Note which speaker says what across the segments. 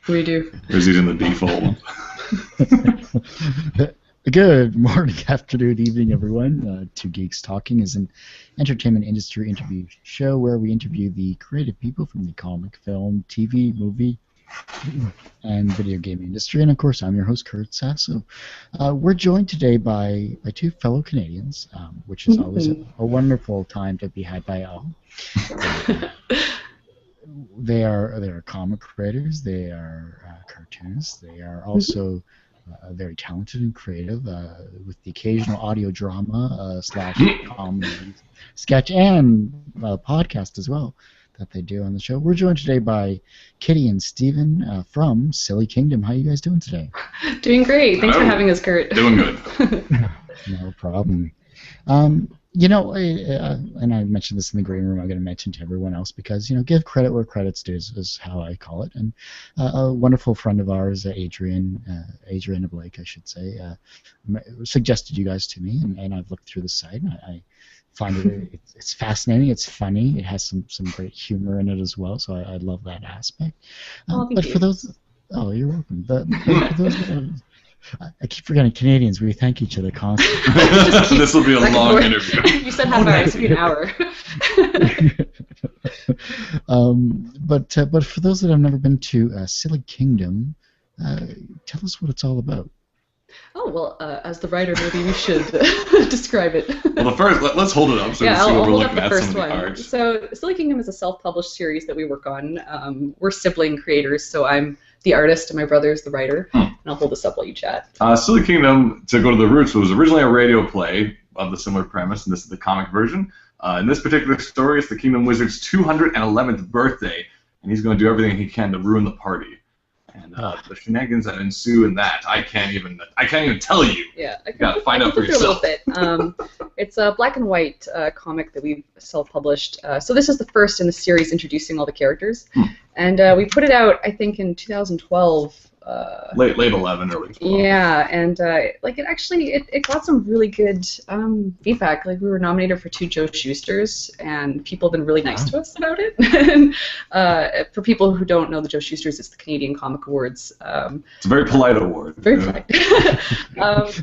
Speaker 1: We do.
Speaker 2: Or is he in the default one?
Speaker 3: Good morning, afternoon, evening, everyone. Two Geeks Talking is an entertainment industry interview show where we interview the creative people from the comic, film, TV, movie, and video game industry. And of course, I'm your host, Kurt Sasso. We're joined today by two fellow Canadians, which is always a wonderful time to be had by all. They are comic creators. They are cartoonists. They are also very talented and creative, with the occasional audio drama / comedy sketch and podcast as well that they do on the show. We're joined today by Kitty and Steven from Silly Kingdom. How are you guys doing today?
Speaker 1: Doing great. Thanks for having us, Kurt.
Speaker 2: Doing good.
Speaker 3: No problem. You know, and I mentioned this in the green room, I'm going to mention to everyone else because, you know, give credit where credit's due is how I call it. And a wonderful friend of ours, Adrian Blake, I should say, suggested you guys to me, and I've looked through the site, and I find it's fascinating, it's funny, it has some great humor in it as well, so I love that aspect.
Speaker 1: Thank you.
Speaker 3: For those, you're welcome. But for those I keep forgetting Canadians. We thank each other constantly.
Speaker 2: This will be a long interview.
Speaker 1: You said half an hour. It's going to be an hour.
Speaker 3: But for those that have never been to Silly Kingdom, tell us what it's all about.
Speaker 1: Oh, well, as the writer, maybe we should describe it.
Speaker 2: Well, let's hold it up so we see what we're looking at, some of the cards.
Speaker 1: So Silly Kingdom is a self-published series that we work on. We're sibling creators, so I'm the artist and my brother is the writer. And I'll hold this up while you chat.
Speaker 2: Silly Kingdom, to go to the roots, was originally a radio play of the similar premise, and this is the comic version. In this particular story, it's the Kingdom Wizard's 211th birthday, and he's going to do everything he can to ruin the party. And the shenanigans that ensue in that, I can't even tell you.
Speaker 1: Yeah,
Speaker 2: you gotta find out for yourself.
Speaker 1: A little bit. It's a black and white comic that we've self-published. So this is the first in the series introducing all the characters, and we put it out, I think, in 2012.
Speaker 2: Late 11, early 12.
Speaker 1: Yeah, and it got some really good feedback. Like, we were nominated for 2 Joe Schusters, and people have been really nice to us about it. And, for people who don't know the Joe Schusters, it's the Canadian Comic Awards.
Speaker 2: It's a very polite award.
Speaker 1: Very polite.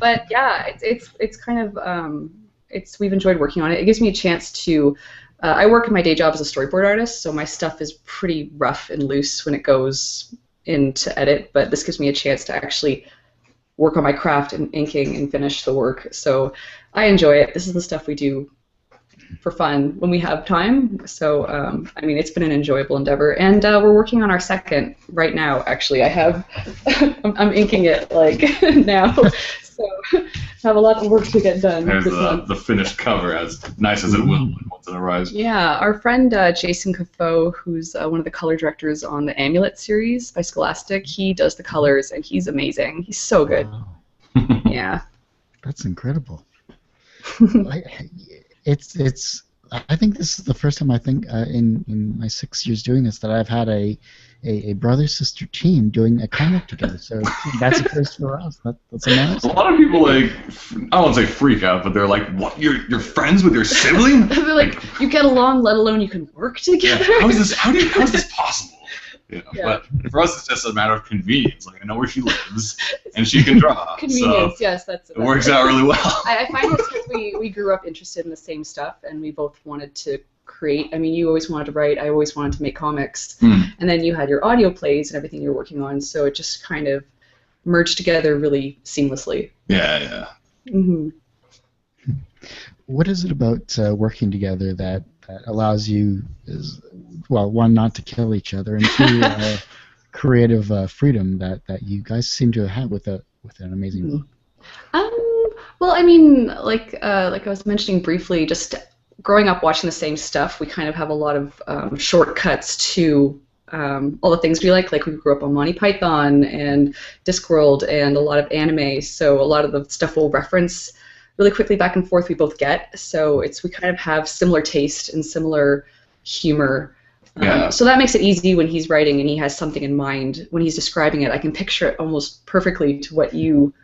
Speaker 1: But yeah, it's kind of we've enjoyed working on it. It gives me a chance to. I work in my day job as a storyboard artist, so my stuff is pretty rough and loose when it goes into edit, but this gives me a chance to actually work on my craft and inking and finish the work. So I enjoy it. This is the stuff we do for fun when we have time. So I mean, it's been an enjoyable endeavor, and we're working on our second right now. Actually, I'm inking it like now. So I have a lot of work to get done.
Speaker 2: There's the finished cover, as nice as it will once it arrives.
Speaker 1: Yeah, our friend Jason Caffo, who's one of the color directors on the Amulet series by Scholastic, he does the colors, and he's amazing. He's so good.
Speaker 3: Wow.
Speaker 1: Yeah. That's
Speaker 3: incredible. I think this is the first time in my 6 years doing this that I've had a brother-sister team doing a comic together. So that's a first for us. That's amazing.
Speaker 2: A lot of people, like, I won't say freak out, but they're like, "What? You're friends with your sibling?"
Speaker 1: They're like, "You get along, let alone you can work together."
Speaker 2: Yeah, how is this possible? You know, yeah. But for us, it's just a matter of convenience. Like, I know where she lives, and she can draw.
Speaker 1: Convenience,
Speaker 2: so
Speaker 1: yes,
Speaker 2: it works out really well.
Speaker 1: I find it's because we grew up interested in the same stuff, and we both wanted to create. I mean, you always wanted to write. I always wanted to make comics, and then you had your audio plays and everything you were working on. So it just kind of merged together really seamlessly.
Speaker 2: Yeah.
Speaker 1: Mm-hmm.
Speaker 3: What is it about working together that allows you, one, not to kill each other, and two, creative freedom that you guys seem to have with an amazing book?
Speaker 1: Well, I mean, like I was mentioning briefly, just growing up watching the same stuff, we kind of have a lot of shortcuts to all the things we like. Like, we grew up on Monty Python and Discworld and a lot of anime, so a lot of the stuff we'll reference really quickly back and forth we both get. So we kind of have similar taste and similar humor.
Speaker 2: Yeah.
Speaker 1: So that makes it easy when he's writing and he has something in mind. When he's describing it, I can picture it almost perfectly to what you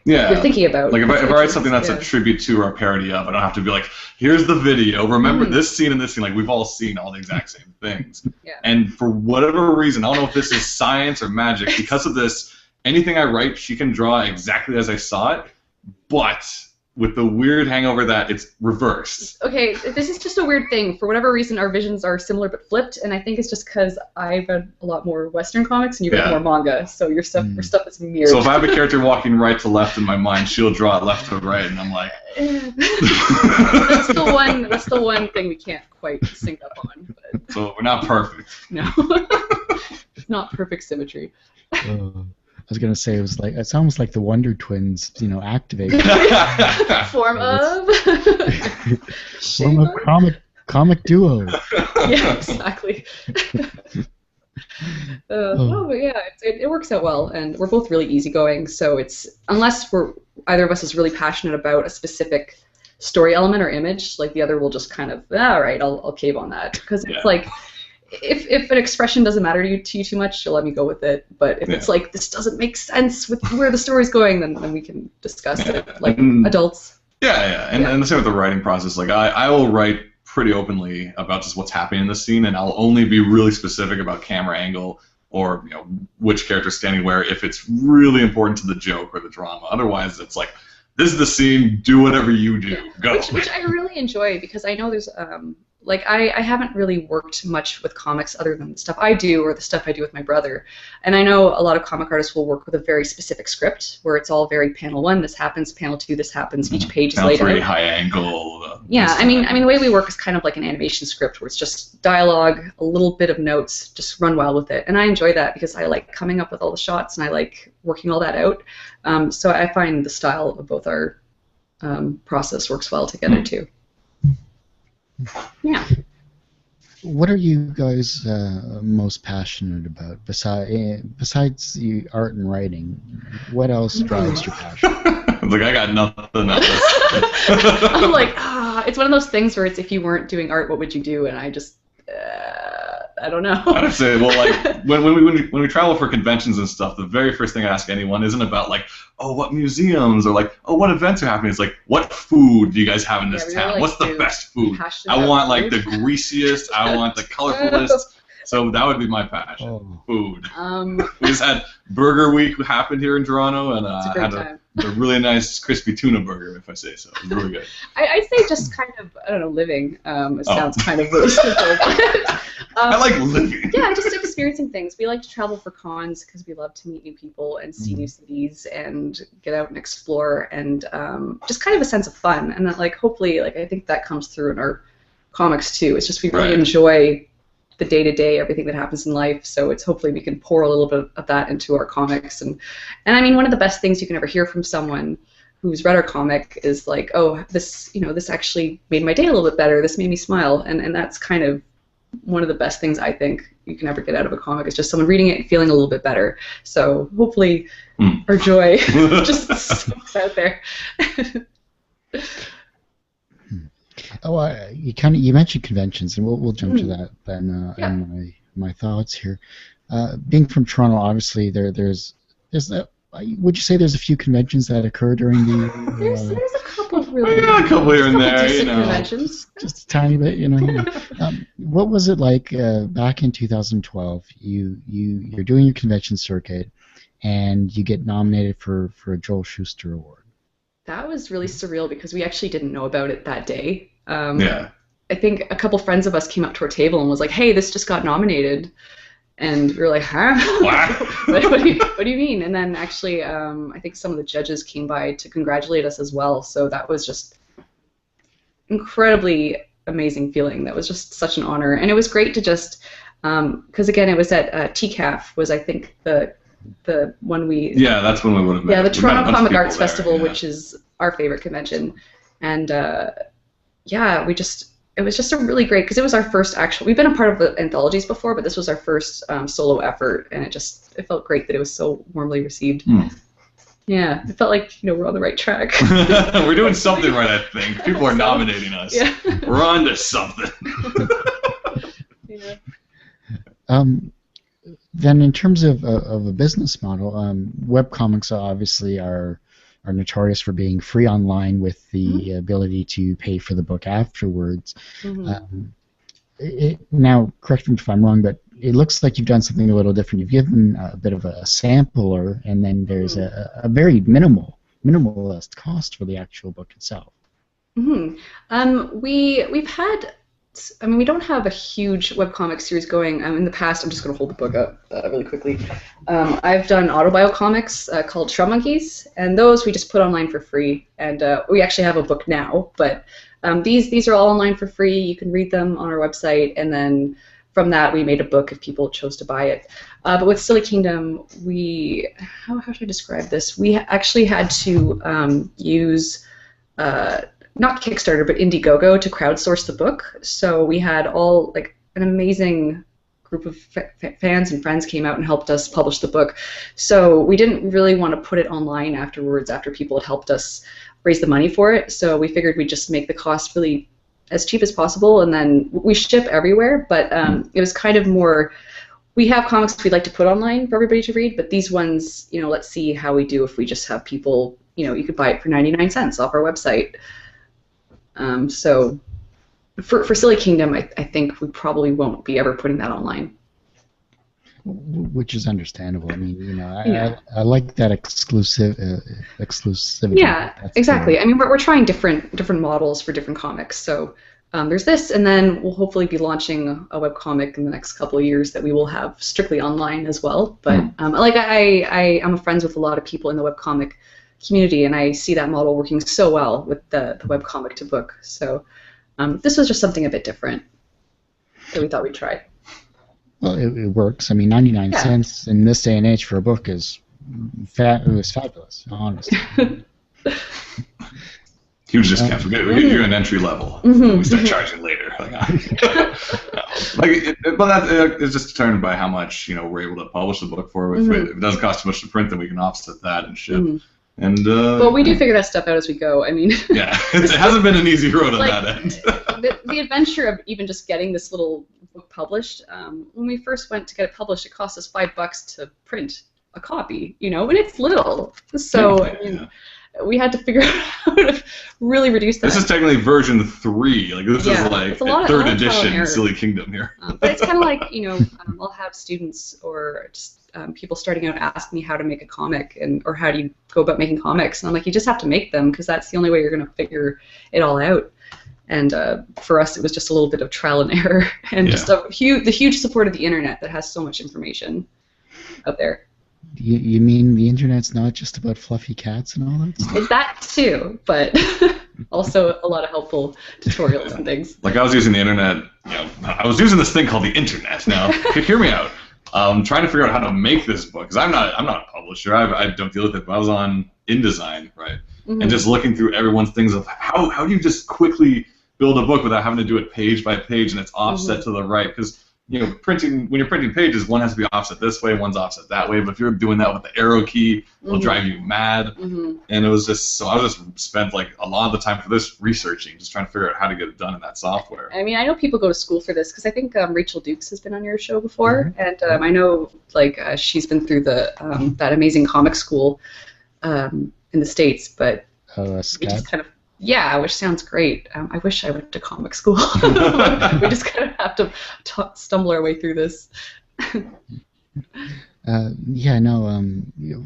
Speaker 2: Yeah.
Speaker 1: you're thinking about.
Speaker 2: Like if I write something that's a tribute to or a parody of, I don't have to be like, here's the video. Remember this scene and this scene. Like we've all seen all the exact same things.
Speaker 1: Yeah.
Speaker 2: And for whatever reason, I don't know if this is science or magic. Because of this, anything I write, she can draw exactly as I saw it. But with the weird hangover that it's reversed.
Speaker 1: Okay, this is just a weird thing. For whatever reason, our visions are similar but flipped, and I think it's just because I read a lot more Western comics and you read more manga, so your stuff is mirrored.
Speaker 2: So if I have a character walking right to left in my mind, she'll draw it left to right, and I'm like...
Speaker 1: That's the one thing we can't quite sync up on. But
Speaker 2: so we're not perfect.
Speaker 1: No. It's not perfect symmetry.
Speaker 3: I was gonna say it's almost like the Wonder Twins, activate.
Speaker 1: Form of
Speaker 3: comic duo.
Speaker 1: Yeah, exactly. But yeah, it works out well, and we're both really easygoing. So unless either of us is really passionate about a specific story element or image, like the other will just kind of, all right, I'll cave on that, because it's like. If an expression doesn't matter to you too much, you'll let me go with it. But if it's like, this doesn't make sense with where the story's going, then we can discuss it like adults.
Speaker 2: And the same with the writing process. Like I will write pretty openly about just what's happening in the scene, and I'll only be really specific about camera angle or which character's standing where if it's really important to the joke or the drama. Otherwise, it's like, this is the scene, do whatever you do, go.
Speaker 1: Which I really enjoy, because I know there's like I haven't really worked much with comics other than the stuff I do or the stuff I do with my brother. And I know a lot of comic artists will work with a very specific script where it's all very panel 1, this happens, panel 2, this happens, each page is laid out.
Speaker 2: Panel 3, high angle.
Speaker 1: Yeah, I mean the way we work is kind of like an animation script where it's just dialogue, a little bit of notes, just run wild with it. And I enjoy that because I like coming up with all the shots and I like working all that out. So I find the style of both our process works well together too. Yeah.
Speaker 3: What are you guys most passionate about besides the art and writing? What else drives your passion?
Speaker 2: Like, I got nothing else.
Speaker 1: I'm like, it's one of those things where it's, if you weren't doing art, what would you do? And I just, I don't know.
Speaker 2: I'd say, well, like when we travel for conventions and stuff, the very first thing I ask anyone isn't about like, oh, what museums or like, oh, what events are happening. It's like, what food do you guys have in this town? Like, what's the best food? I want like the greasiest. I want the colorfulest. So that would be my passion. Food. We just had Burger Week happened here in Toronto, and had a really nice crispy tuna burger, if I say so. It was really good.
Speaker 1: I'd say just kind of, I don't know, living. It sounds kind of really simple.
Speaker 2: I like living.
Speaker 1: Yeah, just experiencing things. We like to travel for cons because we love to meet new people and see new cities and get out and explore, and just kind of a sense of fun. And that, like, hopefully, like, I think that comes through in our comics too. It's just we really enjoy the day-to-day, everything that happens in life. So it's hopefully we can pour a little bit of that into our comics. And I mean, one of the best things you can ever hear from someone who's read our comic is like, oh, this actually made my day a little bit better. This made me smile. And that's kind of one of the best things I think you can ever get out of a comic, is just someone reading it and feeling a little bit better. So hopefully our joy just soaks out there.
Speaker 3: Oh, you mentioned conventions, and we'll jump to that then in my thoughts here. Being from Toronto, obviously there's would you say there's a few conventions that occur during the?
Speaker 1: There's a couple of really.
Speaker 2: Yeah, a couple here and there,
Speaker 1: conventions.
Speaker 3: Just a tiny bit, What was it like back in 2012? You're doing your convention circuit, and you get nominated for a Joel Shuster Award.
Speaker 1: That was really surreal because we actually didn't know about it that day. I think a couple friends of us came up to our table and was like, "Hey, this just got nominated," and we were like, "Huh? what do you mean?" And then actually, I think some of the judges came by to congratulate us as well. So that was just incredibly amazing feeling. That was just such an honor, and it was great to just because again, it was at TCAF was I think the one we
Speaker 2: that's when we would have met.
Speaker 1: Yeah, the Toronto Comic Arts Festival, which is our favorite convention, and it was just a really great, because it was our first actual. We've been a part of the anthologies before, but this was our first solo effort, and it felt great that it was so warmly received. Yeah, it felt like we're on the right track.
Speaker 2: We're doing something right, I think. People are nominating us. Yeah. We're on to something.
Speaker 3: Then in terms of a business model, webcomics obviously are are notorious for being free online with the ability to pay for the book afterwards. Now, correct me if I'm wrong, but it looks like you've done something a little different. You've given a bit of a sampler, and then there's a very minimalist cost for the actual book itself.
Speaker 1: We've had. I mean, we don't have a huge webcomic series going. In the past, I'm just going to hold the book up really quickly. I've done autobio comics called Shrub Monkeys, and those we just put online for free. And we actually have a book now, but these are all online for free. You can read them on our website, and then from that we made a book if people chose to buy it. But with Silly Kingdom, how should I describe this? We actually had to use not Kickstarter, but Indiegogo to crowdsource the book. So we had all like an amazing group of fans and friends came out and helped us publish the book. So we didn't really want to put it online afterwards after people had helped us raise the money for it. So we figured we'd just make the cost really as cheap as possible, and then we ship everywhere. But it was kind of more. We have comics we'd like to put online for everybody to read, but these ones, let's see how we do if we just have people. You could buy it for 99 cents off our website. So for Silly Kingdom, I think we probably won't be ever putting that online.
Speaker 3: Which is understandable. I mean, I like that exclusivity.
Speaker 1: Yeah,
Speaker 3: That's
Speaker 1: exactly.
Speaker 3: Cool.
Speaker 1: I mean, we're trying different models for different comics. So there's this, and then we'll hopefully be launching a webcomic in the next couple of years that we will have strictly online as well. But I'm friends with a lot of people in the webcomic community, and I see that model working so well with the webcomic to book. So this was just something a bit different that we thought we'd try.
Speaker 3: Well, it works. I mean, 99 cents in this day and age for a book is it was fabulous, honestly.
Speaker 2: Huge discounts. We get you an entry level. We start charging later. But that is just determined by how much we're able to publish the book for. If it doesn't cost too much to print, then we can offset that and ship. And
Speaker 1: but we do figure that stuff out as we go. I mean,
Speaker 2: it hasn't been an easy road on that end.
Speaker 1: the adventure of even just getting this little book published. When we first went to get it published, it cost us $5 to print a copy. And it's little. So we had to figure out how to really reduce that.
Speaker 2: This is technically version 3. Like this is like a third edition Silly Kingdom here.
Speaker 1: But it's kind of like I'll have students or just people starting out ask me how to make a comic or how do you go about making comics, and I'm like, you just have to make them because that's the only way you're going to figure it all out. And for us, it was just a little bit of trial and error, and just the huge support of the internet that has so much information out there.
Speaker 3: You mean the internet's not just about fluffy cats and all that stuff?
Speaker 1: It's that too, but also a lot of helpful tutorials and things.
Speaker 2: Like I was using the internet, I was using this thing called the internet. Now, hear me out. Trying to figure out how to make this book because I'm not a publisher. I don't deal with it. But I was on InDesign, right, and just looking through everyone's things of how do you just quickly build a book without having to do it page by page and it's offset to the right because when you're printing pages, one has to be offset this way, one's offset that way. But if you're doing that with the arrow key, it'll drive you mad. And it was just I just spent like a lot of the time for this researching, just trying to figure out how to get it done in that software.
Speaker 1: I mean, I know people go to school for this because I think Rachel Dukes has been on your show before, and I know she's been through that amazing comic school in the States, but we just kind of. Yeah, which sounds great. I wish I went to comic school. We just kind of have to stumble our way through this.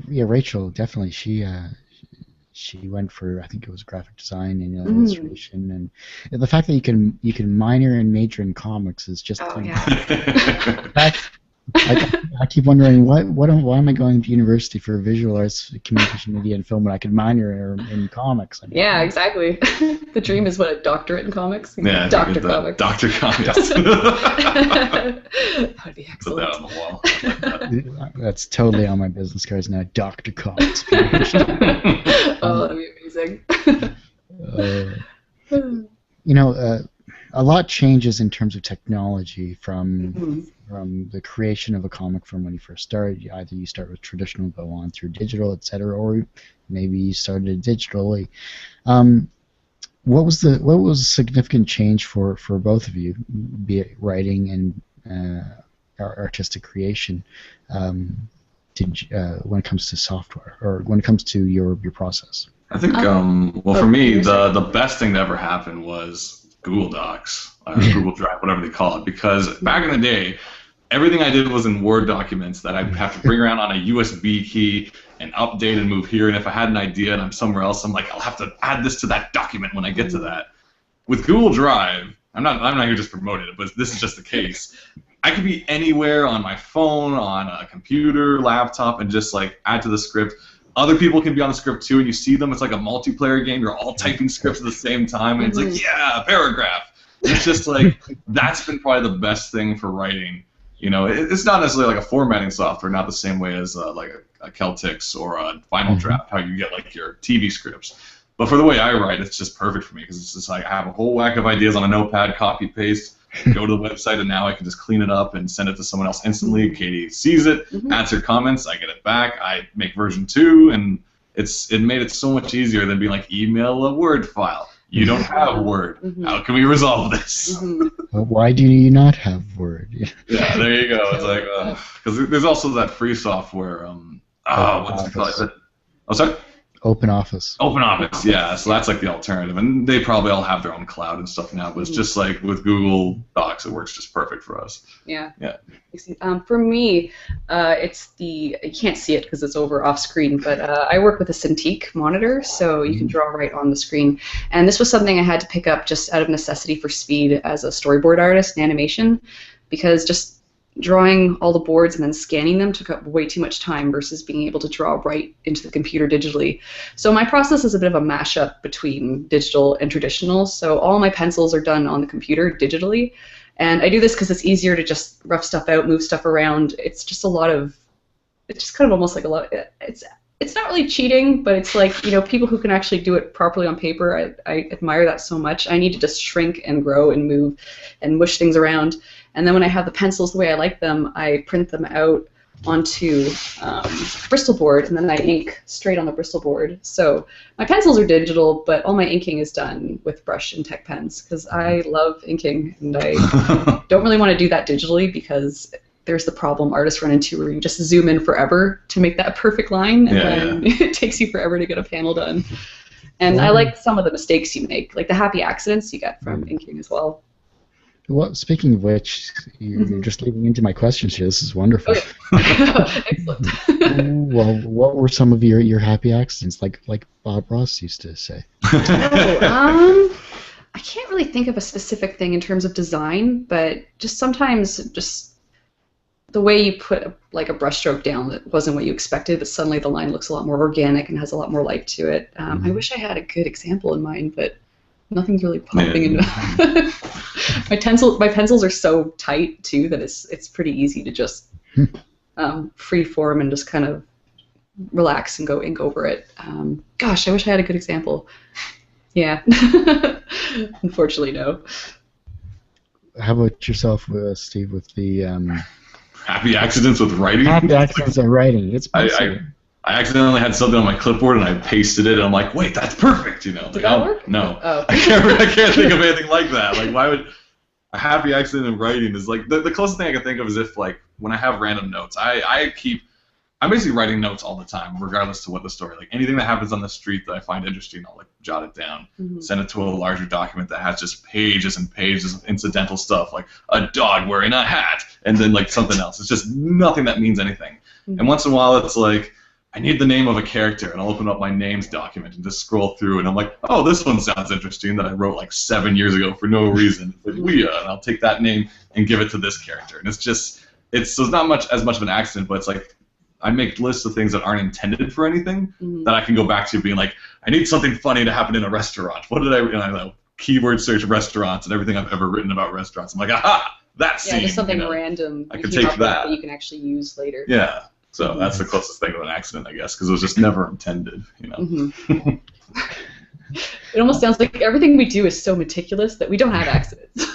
Speaker 3: Rachel definitely. She went for I think it was graphic design and illustration, and the fact that you can minor and major in comics is just. I keep wondering why am I going to university for visual arts, communication, media, and film when I could minor in comics?
Speaker 1: Yeah, exactly. The dream is what, a doctorate in comics?
Speaker 2: Yeah,
Speaker 1: Dr. Comics.
Speaker 2: Dr. Comics.
Speaker 1: That would be excellent.
Speaker 2: Put that on the wall.
Speaker 3: That's totally on my business cards now. Dr. Comics.
Speaker 1: Oh, that'd be amazing.
Speaker 3: A lot changes in terms of technology from the creation of a comic from when you first started. Either you start with traditional, go on through digital, etc., or maybe you started digitally. What was a significant change for both of you, be it writing and artistic creation, when it comes to software or when it comes to your process?
Speaker 2: I think, well, for me, the best thing that ever happened was Google Docs, or Google Drive, whatever they call it, because back in the day, everything I did was in Word documents that I'd have to bring around on a USB key and update and move here, and if I had an idea and I'm somewhere else, I'm like, I'll have to add this to that document when I get to that. With Google Drive, I'm not here just promoting it, but this is just the case. I could be anywhere on my phone, on a computer, laptop, and just like add to the script. Other people can be on the script too, and you see them. It's like a multiplayer game. You're all typing scripts at the same time, and it's like, yeah, paragraph. And it's just like that's been probably the best thing for writing. You know, it's not necessarily like a formatting software, not the same way as like a Celtics or a Final Draft, how you get like your TV scripts. But for the way I write, it's just perfect for me because it's just like I have a whole whack of ideas on a notepad, copy, paste, go to the website, and now I can just clean it up and send it to someone else instantly. Katie sees it, adds her comments, I get it back, I make version 2, and it made it so much easier than being like email a Word file. You don't have Word. How can we resolve this?
Speaker 3: Well, why do you not have Word?
Speaker 2: Yeah, there you go. It's like because there's also that free software. What's it called? Oh, sorry.
Speaker 3: OpenOffice.
Speaker 2: OpenOffice, yeah. So that's like the alternative, and they probably all have their own cloud and stuff now. But it's just like with Google Docs, it works just perfect for us.
Speaker 1: Yeah.
Speaker 2: Yeah.
Speaker 1: For me, it's you can't see it because it's over off screen, but I work with a Cintiq monitor, so you can draw right on the screen. And this was something I had to pick up just out of necessity for speed as a storyboard artist in animation, because just drawing all the boards and then scanning them took up way too much time versus being able to draw right into the computer digitally. So my process is a bit of a mashup between digital and traditional. So all my pencils are done on the computer digitally. And I do this because it's easier to just rough stuff out, move stuff around. It's just it's just kind of almost like it's not really cheating, but it's like, you know, people who can actually do it properly on paper, I admire that so much. I need to just shrink and grow and move and mush things around. And then when I have the pencils the way I like them, I print them out onto Bristol board, and then I ink straight on the Bristol board. So my pencils are digital, but all my inking is done with brush and tech pens because I love inking, and I don't really want to do that digitally because there's the problem artists run into where you just zoom in forever to make that perfect line, and then it takes you forever to get a panel done. And I like some of the mistakes you make, like the happy accidents you get from inking as well.
Speaker 3: Well, speaking of which, you're just leading into my questions here. This is wonderful.
Speaker 1: Excellent.
Speaker 3: Well, what were some of your happy accidents, like Bob Ross used to say?
Speaker 1: I can't really think of a specific thing in terms of design, but just sometimes just the way you put like a brushstroke down that wasn't what you expected, but suddenly the line looks a lot more organic and has a lot more life to it. I wish I had a good example in mind, but nothing's really popping into my pencils are so tight too that it's pretty easy to just free form and just kind of relax and go ink over it. Gosh, I wish I had a good example. Yeah. Unfortunately, no.
Speaker 3: How about yourself, Steve, with the
Speaker 2: happy accidents with writing?
Speaker 3: Happy accidents on writing. It's
Speaker 2: I accidentally had something on my clipboard and I pasted it and I'm like, wait, that's perfect, you know.
Speaker 1: Did that work?
Speaker 2: No.
Speaker 1: Oh.
Speaker 2: I can't think of anything like that. Like, why would a happy accident in writing is like the closest thing I can think of is if like when I have random notes, I'm basically writing notes all the time, regardless to what the story. Like anything that happens on the street that I find interesting, I'll like jot it down, send it to a larger document that has just pages and pages of incidental stuff, like a dog wearing a hat, and then like something else. It's just nothing that means anything. And once in a while, it's like I need the name of a character, and I'll open up my names document and just scroll through, and I'm like, oh, this one sounds interesting that I wrote like 7 years ago for no reason. It's like Leah, and I'll take that name and give it to this character. And so it's not as much of an accident, but it's like I make lists of things that aren't intended for anything that I can go back to being like, I need something funny to happen in a restaurant. What did I know, keyword search restaurants and everything I've ever written about restaurants. I'm like, aha, that scene.
Speaker 1: Yeah, just something random.
Speaker 2: I can take that.
Speaker 1: You can actually use later.
Speaker 2: Yeah. So that's the closest thing to an accident, I guess, because it was just never intended, you know.
Speaker 1: It almost sounds like everything we do is so meticulous that we don't have accidents.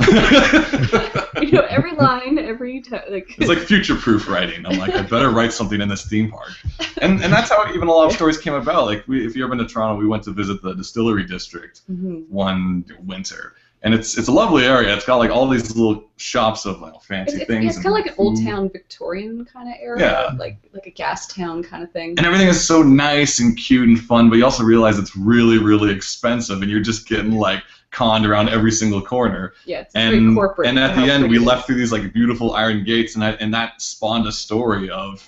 Speaker 1: You know, every line,
Speaker 2: It's like future-proof writing. I'm like, I better write something in this theme park. And that's how even a lot of stories came about. Like, if you've ever been to Toronto, we went to visit the distillery district one winter. And it's a lovely area. It's got like all these little shops of like fancy things.
Speaker 1: Yeah, it's kind of like an old town Victorian kind of area, like a gas town kind of thing.
Speaker 2: And everything is so nice and cute and fun, but you also realize it's really, really expensive, and you're just getting like conned around every single corner.
Speaker 1: Yeah, it's very corporate.
Speaker 2: And at the end, we left through these like beautiful iron gates, and that spawned a story of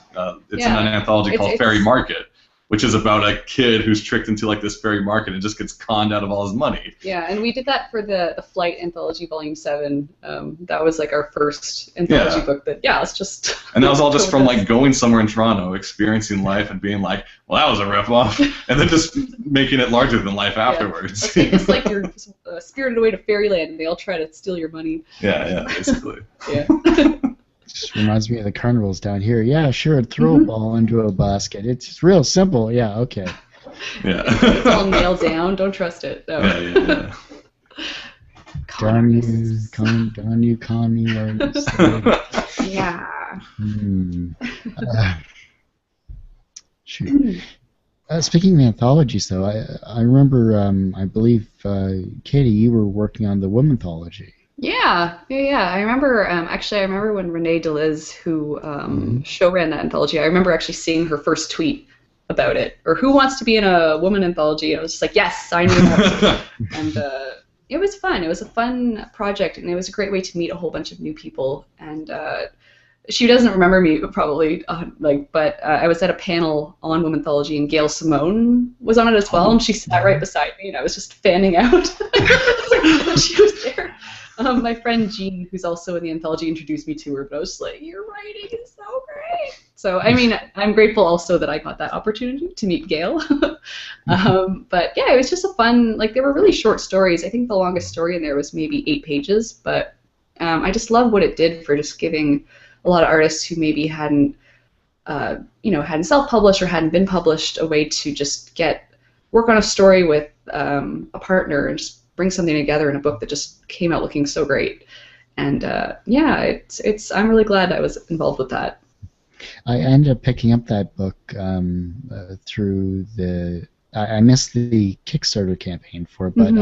Speaker 2: it's in an anthology called Fairy Market, which is about a kid who's tricked into like this fairy market and just gets conned out of all his money.
Speaker 1: Yeah, and we did that for the Flight Anthology Volume 7. That was like our first anthology book that, let's just...
Speaker 2: And that was all just from like going somewhere in Toronto, experiencing life and being like, well, that was a ripoff, and then just making it larger than life afterwards.
Speaker 1: It's like you're spirited away to fairyland and they all try to steal your money.
Speaker 2: Yeah, basically.
Speaker 1: Yeah.
Speaker 3: Just reminds me of the carnivals down here. Yeah, sure, throw a ball into a basket. It's real simple. Yeah, okay.
Speaker 2: Yeah.
Speaker 1: It's all nailed down. Don't trust it. No.
Speaker 2: Yeah.
Speaker 3: Darn you, commie.
Speaker 1: Yeah.
Speaker 3: Shoot. Speaking of anthologies, though, I remember, I believe, Katie, you were working on the Womanthology.
Speaker 1: Yeah. I remember, I remember when Renee DeLiz, who show ran that anthology, I remember actually seeing her first tweet about it, or who wants to be in a woman anthology, and I was just like, yes, sign me up. And it was fun. It was a fun project, and it was a great way to meet a whole bunch of new people. And she doesn't remember me probably, but I was at a panel on Womanthology, and Gail Simone was on it as well, and she sat right beside me, and I was just fanning out. She was there. My friend Jean, who's also in the anthology, introduced me to her, but I was like, your writing is so great. So, I mean, I'm grateful also that I got that opportunity to meet Gail. But yeah, it was just a fun, like, they were really short stories. I think the longest story in there was maybe 8 pages, but I just love what it did for just giving a lot of artists who maybe hadn't self-published or hadn't been published a way to just work on a story with a partner and just bring something together in a book that just came out looking so great. And I'm really glad I was involved with that.
Speaker 3: I ended up picking up that book through I missed the Kickstarter campaign for it, but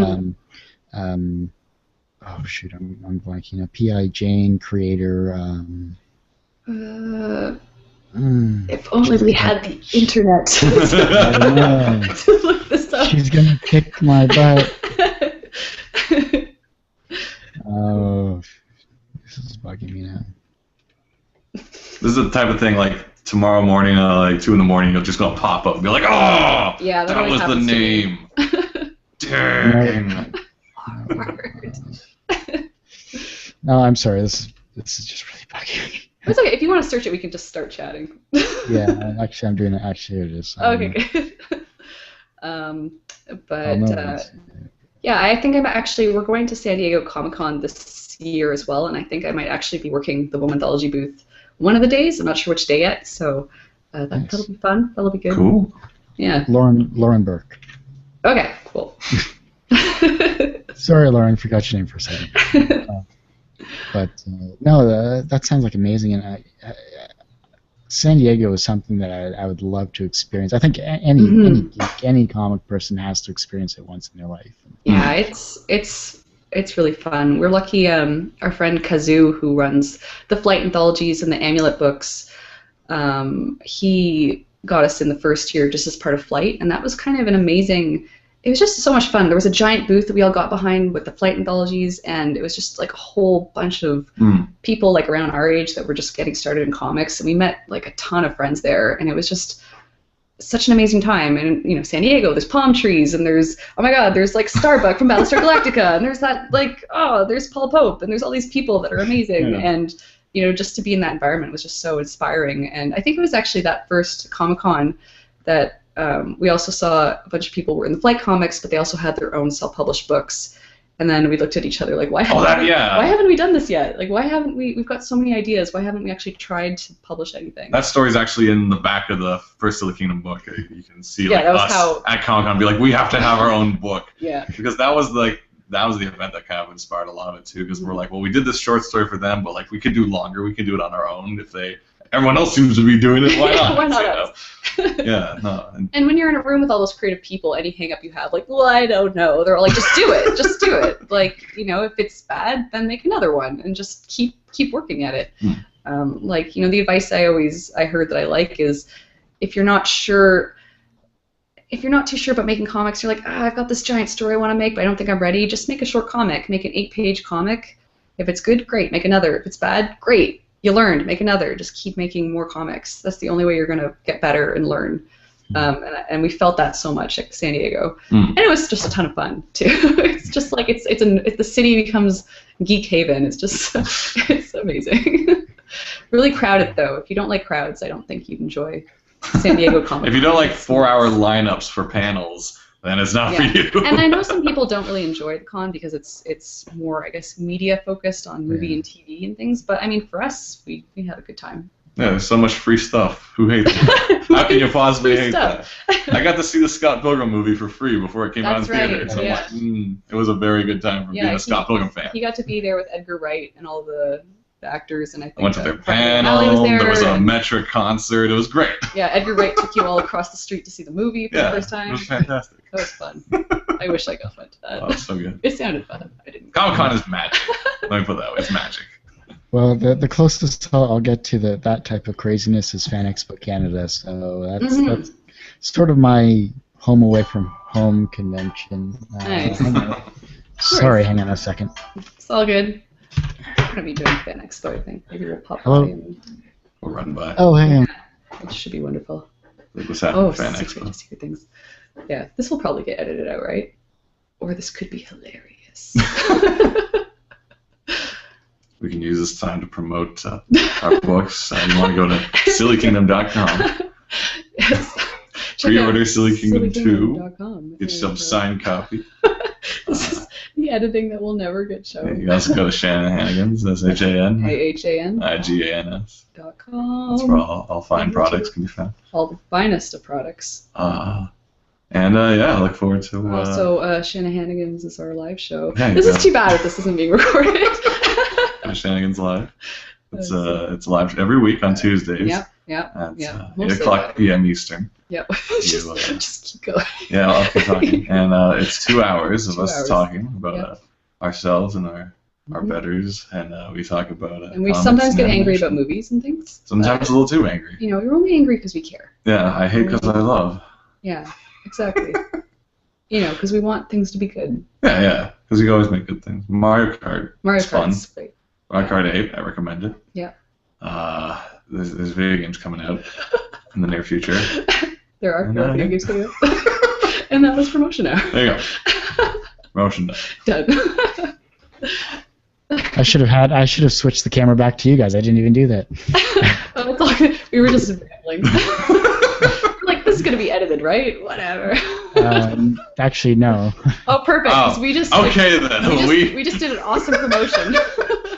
Speaker 3: oh shoot, I'm blanking. P.I. Jane creator.
Speaker 1: If only we had the internet to look this up.
Speaker 3: She's gonna kick my butt. Oh, this is bugging me now.
Speaker 2: This is the type of thing like tomorrow morning, like 2 a.m, you're just gonna pop up and be like, "Oh,
Speaker 1: yeah,
Speaker 2: that was the name." Dang.
Speaker 3: No, I'm sorry. This is just really bugging me.
Speaker 1: It's okay. If you want to search it, we can just start chatting.
Speaker 3: Yeah, actually, I'm doing it. Actually, here it is.
Speaker 1: Okay, good. Yeah, I think we're going to San Diego Comic-Con this year as well, and I think I might actually be working the Womanthology booth one of the days. I'm not sure which day yet, so that'll be fun. That'll be good.
Speaker 2: Cool.
Speaker 1: Yeah.
Speaker 3: Lauren Burke.
Speaker 1: Okay, cool.
Speaker 3: Sorry, Lauren, forgot your name for a second. But no, that sounds like amazing, and San Diego is something that I would love to experience. I think any geek, any comic person has to experience it once in their life.
Speaker 1: Yeah, it's really fun. We're lucky. Our friend Kazoo, who runs the Flight Anthologies and the Amulet books, he got us in the first year just as part of Flight, and that was kind of an amazing. It was just so much fun. There was a giant booth that we all got behind with the Flight Anthologies, and it was just like a whole bunch of people like around our age that were just getting started in comics, and we met like a ton of friends there, and it was just such an amazing time. And San Diego, there's palm trees, and there's there's like Starbuck from Battlestar Galactica, and there's that there's Paul Pope, and there's all these people that are amazing, and just to be in that environment was just so inspiring. And I think it was actually that first Comic-Con that we also saw a bunch of people were in the Flight comics, but they also had their own self-published books. And then we looked at each other like, why haven't we done this yet? Like, why haven't we've got so many ideas, why haven't we actually tried to publish anything?
Speaker 2: That story's actually in the back of the First of the Kingdom book. You can see us at Comic-Con be like, we have to have our own book.
Speaker 1: Yeah.
Speaker 2: Because that was the event that kind of inspired a lot of it too, because we're like, well, we did this short story for them, but like we could do longer, we could do it on our own everyone else seems to be doing it, why not?
Speaker 1: Why not us?
Speaker 2: Yeah, no.
Speaker 1: And when you're in a room with all those creative people, any hang up you have, like, well, I don't know, they're all like, just do it, just do it. Like, if it's bad, then make another one and just keep working at it. Like, the advice I heard that I like is, if you're not too sure about making comics, you're like, I've got this giant story I want to make, but I don't think I'm ready. Just make a short comic. Make an 8-page comic. If it's good, great, make another. If it's bad, great. You learned, make another. Just keep making more comics. That's the only way you're going to get better and learn. And we felt that so much at San Diego. And it was just a ton of fun, too. It's just like, the city becomes geek haven. It's just, it's amazing. Really crowded, though. If you don't like crowds, I don't think you'd enjoy San Diego Comic.
Speaker 2: If you don't like 4-hour lineups for panels, then it's not for you.
Speaker 1: And I know some people don't really enjoy the con because it's more, I guess, media focused on movie and TV and things. But I mean, for us, we had a good time.
Speaker 2: Yeah, there's so much free stuff. Who hates that? How can you possibly hate that? I got to see the Scott Pilgrim movie for free before it came out in theaters. So
Speaker 1: yeah.
Speaker 2: It was a very good time for being a Scott Pilgrim fan.
Speaker 1: He got to be there with Edgar Wright and all the actors, and I think
Speaker 2: I went to their panel. There was a metric concert. It was great.
Speaker 1: Yeah, Edgar Wright took you all across the street to see the movie for the first time.
Speaker 2: It was fantastic.
Speaker 1: That was fun. I wish I got went to that.
Speaker 2: Oh, it's so good.
Speaker 1: It sounded fun. I didn't.
Speaker 2: Comic-Con is magic. Let me put it that way. It's magic.
Speaker 3: Well, the closest I'll get to that type of craziness is Fan Expo Canada, so that's sort of my home away from home convention.
Speaker 1: Nice.
Speaker 3: Sorry, hang on a second.
Speaker 1: It's all good. We're going to be doing Fan Expo, I think. Maybe we'll pop by.
Speaker 2: We'll run by.
Speaker 3: Oh, hang on.
Speaker 1: It should be wonderful.
Speaker 2: What's happening at Fan Expo?
Speaker 1: Secret things. Yeah, this will probably get edited out, right? Or this could be hilarious.
Speaker 2: We can use this time to promote our books. You want to go to sillykingdom.com.
Speaker 1: Yes.
Speaker 2: Pre-order Silly Kingdom 2. Get yourself a signed copy.
Speaker 1: This is the editing that will never get shown.
Speaker 2: You can also go to Shannon Hannigan's, SHAN.
Speaker 1: AHAN.
Speaker 2: GANS.
Speaker 1: .com.
Speaker 2: That's where all fine products can be found.
Speaker 1: All the finest of products.
Speaker 2: I look forward to.
Speaker 1: Also, Shannon Hannigan's is our live show.
Speaker 2: Yeah,
Speaker 1: this is too bad if this isn't being recorded.
Speaker 2: Shenanigans Live. It's live every week on Tuesdays.
Speaker 1: Yeah.
Speaker 2: At 8 o'clock p.m. Eastern.
Speaker 1: Yep. Just keep going.
Speaker 2: Yeah, I'll keep talking. And it's 2 hours of us talking about ourselves and our betters, and we talk about
Speaker 1: and we sometimes get angry about movies and things.
Speaker 2: Sometimes a little too angry.
Speaker 1: We're only angry because we care.
Speaker 2: Yeah, I hate because I love.
Speaker 1: Yeah, exactly. Because we want things to be good.
Speaker 2: Yeah, because you always make good things. Mario Kart.
Speaker 1: Mario Kart's
Speaker 2: fun.
Speaker 1: Great.
Speaker 2: Mario Kart 8, I recommend it.
Speaker 1: Yeah.
Speaker 2: There's video games coming out in the near future.
Speaker 1: There are video games coming out. And that was promotion hour.
Speaker 2: There you go. Promotion
Speaker 1: done.
Speaker 3: I should have switched the camera back to you guys. I didn't even do that.
Speaker 1: Oh, it's all good. We were just rambling. Like, this is gonna be edited, right? Whatever.
Speaker 3: Actually, no.
Speaker 1: Oh, perfect. 'Cause we just we just did an awesome promotion.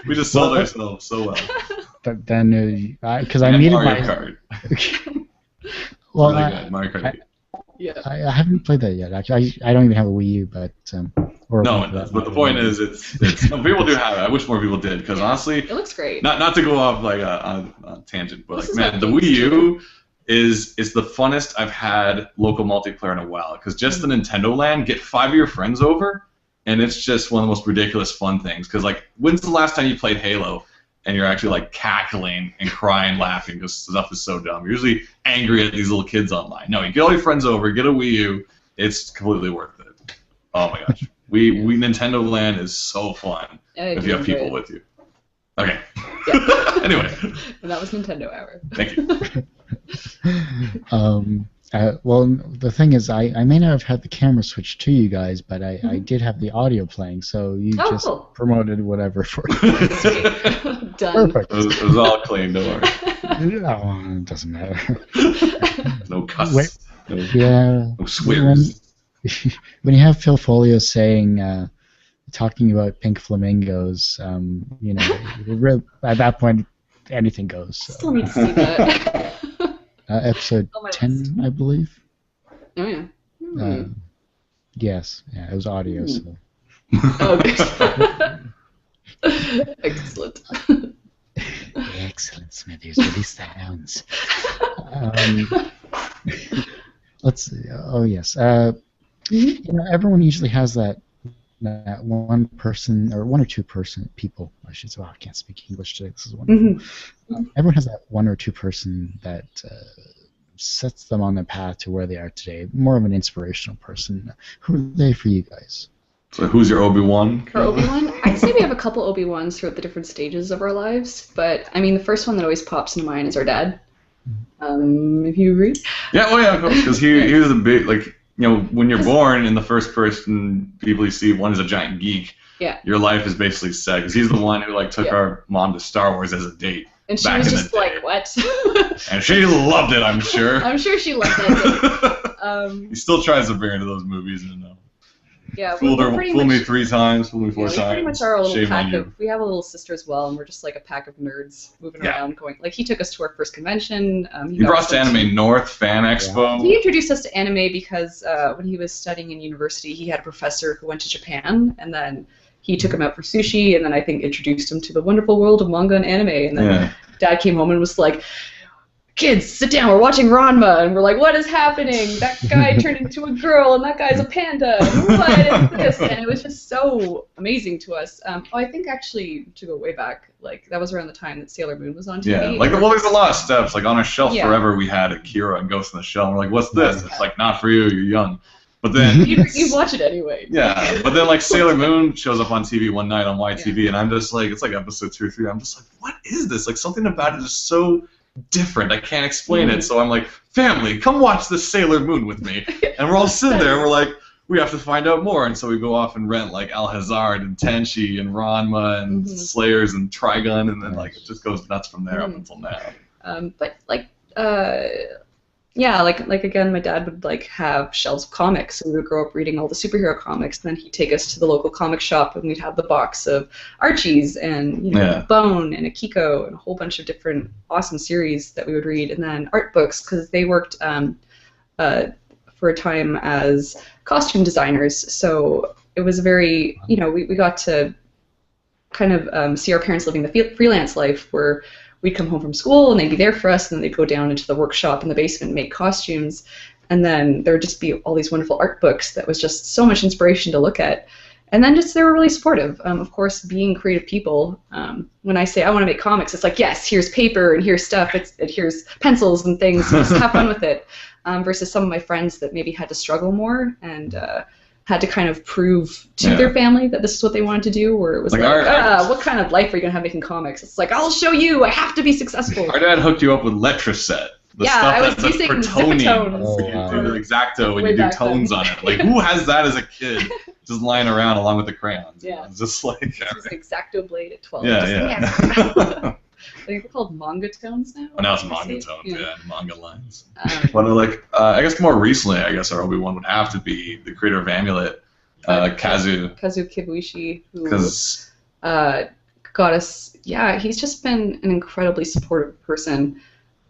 Speaker 2: We just sold ourselves so well.
Speaker 3: But then, because I needed
Speaker 2: Mario Kart.
Speaker 3: Well,
Speaker 2: really good. Mario Kart 8.
Speaker 3: Yeah. I haven't played that yet. Actually, I don't even have a Wii U, but
Speaker 2: no one does. But the point is, it's no, people do have it. I wish more people did, because honestly,
Speaker 1: it looks great.
Speaker 2: Not to go off like on a tangent, but like, man, the Wii U is the funnest I've had local multiplayer in a while. Because just the Nintendo Land, get 5 of your friends over, and it's just one of the most ridiculous fun things. Because like, when's the last time you played Halo? And you're actually like cackling and crying, laughing because stuff is so dumb. You're usually angry at these little kids online. No, you get all your friends over, get a Wii U. It's completely worth it. Oh my gosh, we Nintendo Land is so fun if you have people with you. Okay. Yeah. Anyway.
Speaker 1: And that was Nintendo Hour.
Speaker 2: Thank you.
Speaker 3: Well, the thing is, I may not have had the camera switched to you guys, but I did have the audio playing, so you just promoted whatever for you.
Speaker 1: Sweet. Done.
Speaker 3: Perfect.
Speaker 2: It was all clean, don't worry.
Speaker 3: Oh, it doesn't matter.
Speaker 2: No cuss.
Speaker 3: No
Speaker 2: swears.
Speaker 3: When you have Phil Folio saying, talking about pink flamingos, at that point, anything goes. So.
Speaker 1: Still need to see that.
Speaker 3: Episode 10, I believe.
Speaker 1: Oh, yeah.
Speaker 3: Yes. Yeah, it was audio, so.
Speaker 1: Oh, good. Excellent.
Speaker 3: Excellent, Smithers. Release sounds. let's see. Oh yes. You know, everyone usually has that one person or one or two people. I should say. Oh, I can't speak English today. This is wonderful. Everyone has that one or two person that sets them on the path to where they are today. More of an inspirational person. Who are they for you guys?
Speaker 2: So who's your Obi-Wan?
Speaker 1: For Obi-Wan, I'd say we have a couple Obi-Wans throughout the different stages of our lives, but I mean the first one that always pops into mind is our dad. If you agree.
Speaker 2: Yeah, oh yeah, because he was a big, like, you know, when you're born and the first person people you see, one is a giant geek.
Speaker 1: Yeah.
Speaker 2: Your life is basically set because he's the one who like took our mom to Star Wars as a date.
Speaker 1: And she was just like, what?
Speaker 2: And she loved it, I'm sure.
Speaker 1: I'm sure she loved it.
Speaker 2: He still tries to bring her to those movies, and
Speaker 1: yeah,
Speaker 2: fooled me 3 times, fooled me 4 times.
Speaker 1: We pretty much are a little
Speaker 2: Shame
Speaker 1: pack
Speaker 2: on you.
Speaker 1: of. We have a little sister as well, and we're just like a pack of nerds moving around, going. Like he took us to our first convention.
Speaker 2: He brought us to Anime North Fan Expo.
Speaker 1: He introduced us to anime because when he was studying in university, he had a professor who went to Japan, and then he took him out for sushi, and then I think introduced him to the wonderful world of manga and anime. And then Dad came home and was like, kids, sit down, we're watching Ranma. And we're like, what is happening? That guy turned into a girl, and that guy's a panda. What is this? And it was just so amazing to us. I think actually, to go way back, like that was around the time that Sailor Moon was on TV.
Speaker 2: Yeah, like, well, there's a lot of steps. Like on our shelf forever, we had Akira and Ghost in the Shell. And we're like, what's this? It's like, not for you, you're young. But then
Speaker 1: you watch it anyway.
Speaker 2: Yeah, but then like Sailor Moon shows up on TV one night on YTV, and I'm just like, it's like episode 2 or 3. I'm just like, what is this? Like something about it is so different. I can't explain it. So I'm like, family, come watch this Sailor Moon with me. And we're all sitting there, and we're like, we have to find out more. And so we go off and rent like Alhazard and Tenchi and Ranma and Slayers and Trigun, and then like it just goes nuts from there up until now.
Speaker 1: But like. Yeah, like again, my dad would like have shelves of comics, so we would grow up reading all the superhero comics. Then he'd take us to the local comic shop, and we'd have the box of Archies and Bone and Akiko and a whole bunch of different awesome series that we would read, and then art books because they worked for a time as costume designers. So it was very, we got to kind of see our parents living the freelance life where we'd come home from school and they'd be there for us, and then they'd go down into the workshop in the basement and make costumes. And then there would just be all these wonderful art books that was just so much inspiration to look at. And then just they were really supportive. Of course, being creative people, when I say I want to make comics, it's like, yes, here's paper and here's stuff, here's pencils and things, and just have fun with it. Versus some of my friends that maybe had to struggle more and had to kind of prove to their family that this is what they wanted to do, where it was like what kind of life are you going to have making comics? It's like, I'll show you, I have to be successful.
Speaker 2: Our dad hooked you up with Letraset. The stuff
Speaker 1: I was
Speaker 2: that's
Speaker 1: using
Speaker 2: for toning.
Speaker 1: tones.
Speaker 2: You do the X-Acto when you do tones on it. Like, who has that as a kid just lying around along with the crayons?
Speaker 1: Yeah.
Speaker 2: It's just like...
Speaker 1: This is an X-Acto blade at 12.
Speaker 2: Yeah.
Speaker 1: I think they're called manga tones now.
Speaker 2: Oh, now it's manga tones, manga lines. But like, I guess more recently, our Obi-Wan would have to be the creator of Amulet, Kazu
Speaker 1: Kibuishi, who got us. Yeah, he's just been an incredibly supportive person.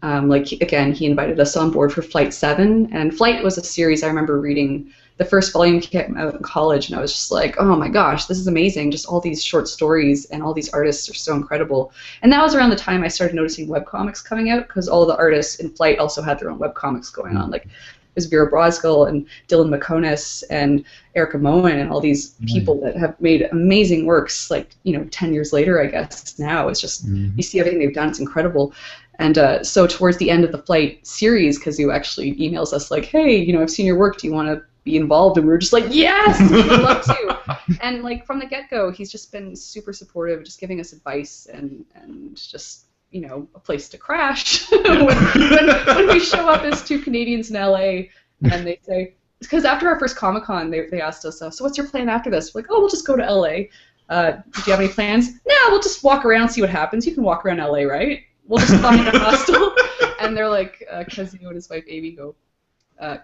Speaker 1: Again, he invited us on board for Flight 7, and Flight was a series I remember reading. The first volume came out in college, and I was just like, oh my gosh, this is amazing. Just all these short stories, and all these artists are so incredible. And that was around the time I started noticing webcomics coming out, because all the artists in Flight also had their own webcomics going on. Like, there's Vera Brosgil and Dylan McConis and Erica Moen and all these people that have made amazing works, 10 years later, I guess, now. It's just, you see everything they've done, it's incredible. And so towards the end of the Flight series, Kazoo actually emails us like, hey, I've seen your work, do you want to be involved? And we were just like, yes, we'd love to. And from the get-go, he's just been super supportive, just giving us advice and just, a place to crash. when we show up as 2 Canadians in LA, and they say, because after our first Comic-Con, they asked us, so what's your plan after this? We're like, oh, we'll just go to LA. Do you have any plans? No, we'll just walk around, see what happens. You can walk around LA, right? We'll just find a hostel. And they're like, Kazoo and his wife Amy go,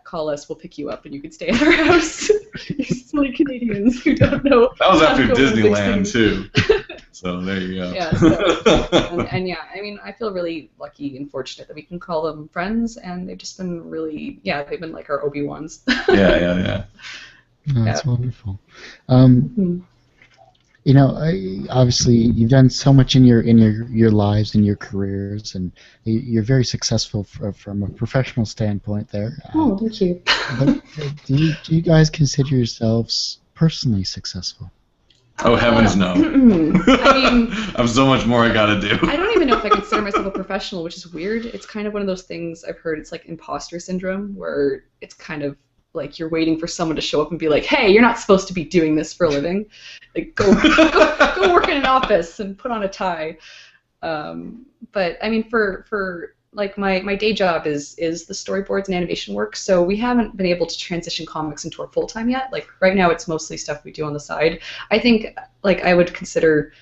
Speaker 1: call us, we'll pick you up, and you can stay at our house. You silly Canadians who don't know.
Speaker 2: That was after Disneyland, too. So there you go.
Speaker 1: Yeah, I feel really lucky and fortunate that we can call them friends, and they've just been really, they've been like our Obi-Wans.
Speaker 2: Yeah.
Speaker 3: That's wonderful. Obviously you've done so much in your lives and your careers, and you're very successful from a professional standpoint there.
Speaker 1: Oh, thank you.
Speaker 3: But do you guys consider yourselves personally successful?
Speaker 2: Oh, heavens no.
Speaker 1: I mean,
Speaker 2: I have so much more I gotta do.
Speaker 1: I don't even know if I consider myself a professional, which is weird. It's kind of one of those things I've heard. It's like imposter syndrome, where it's kind of like you're waiting for someone to show up and be like, "Hey, you're not supposed to be doing this for a living. Like, go work in an office and put on a tie." But I mean, for like my day job is the storyboards and animation work, so we haven't been able to transition comics into our full time yet. Like right now, it's mostly stuff we do on the side. I think like I would consider.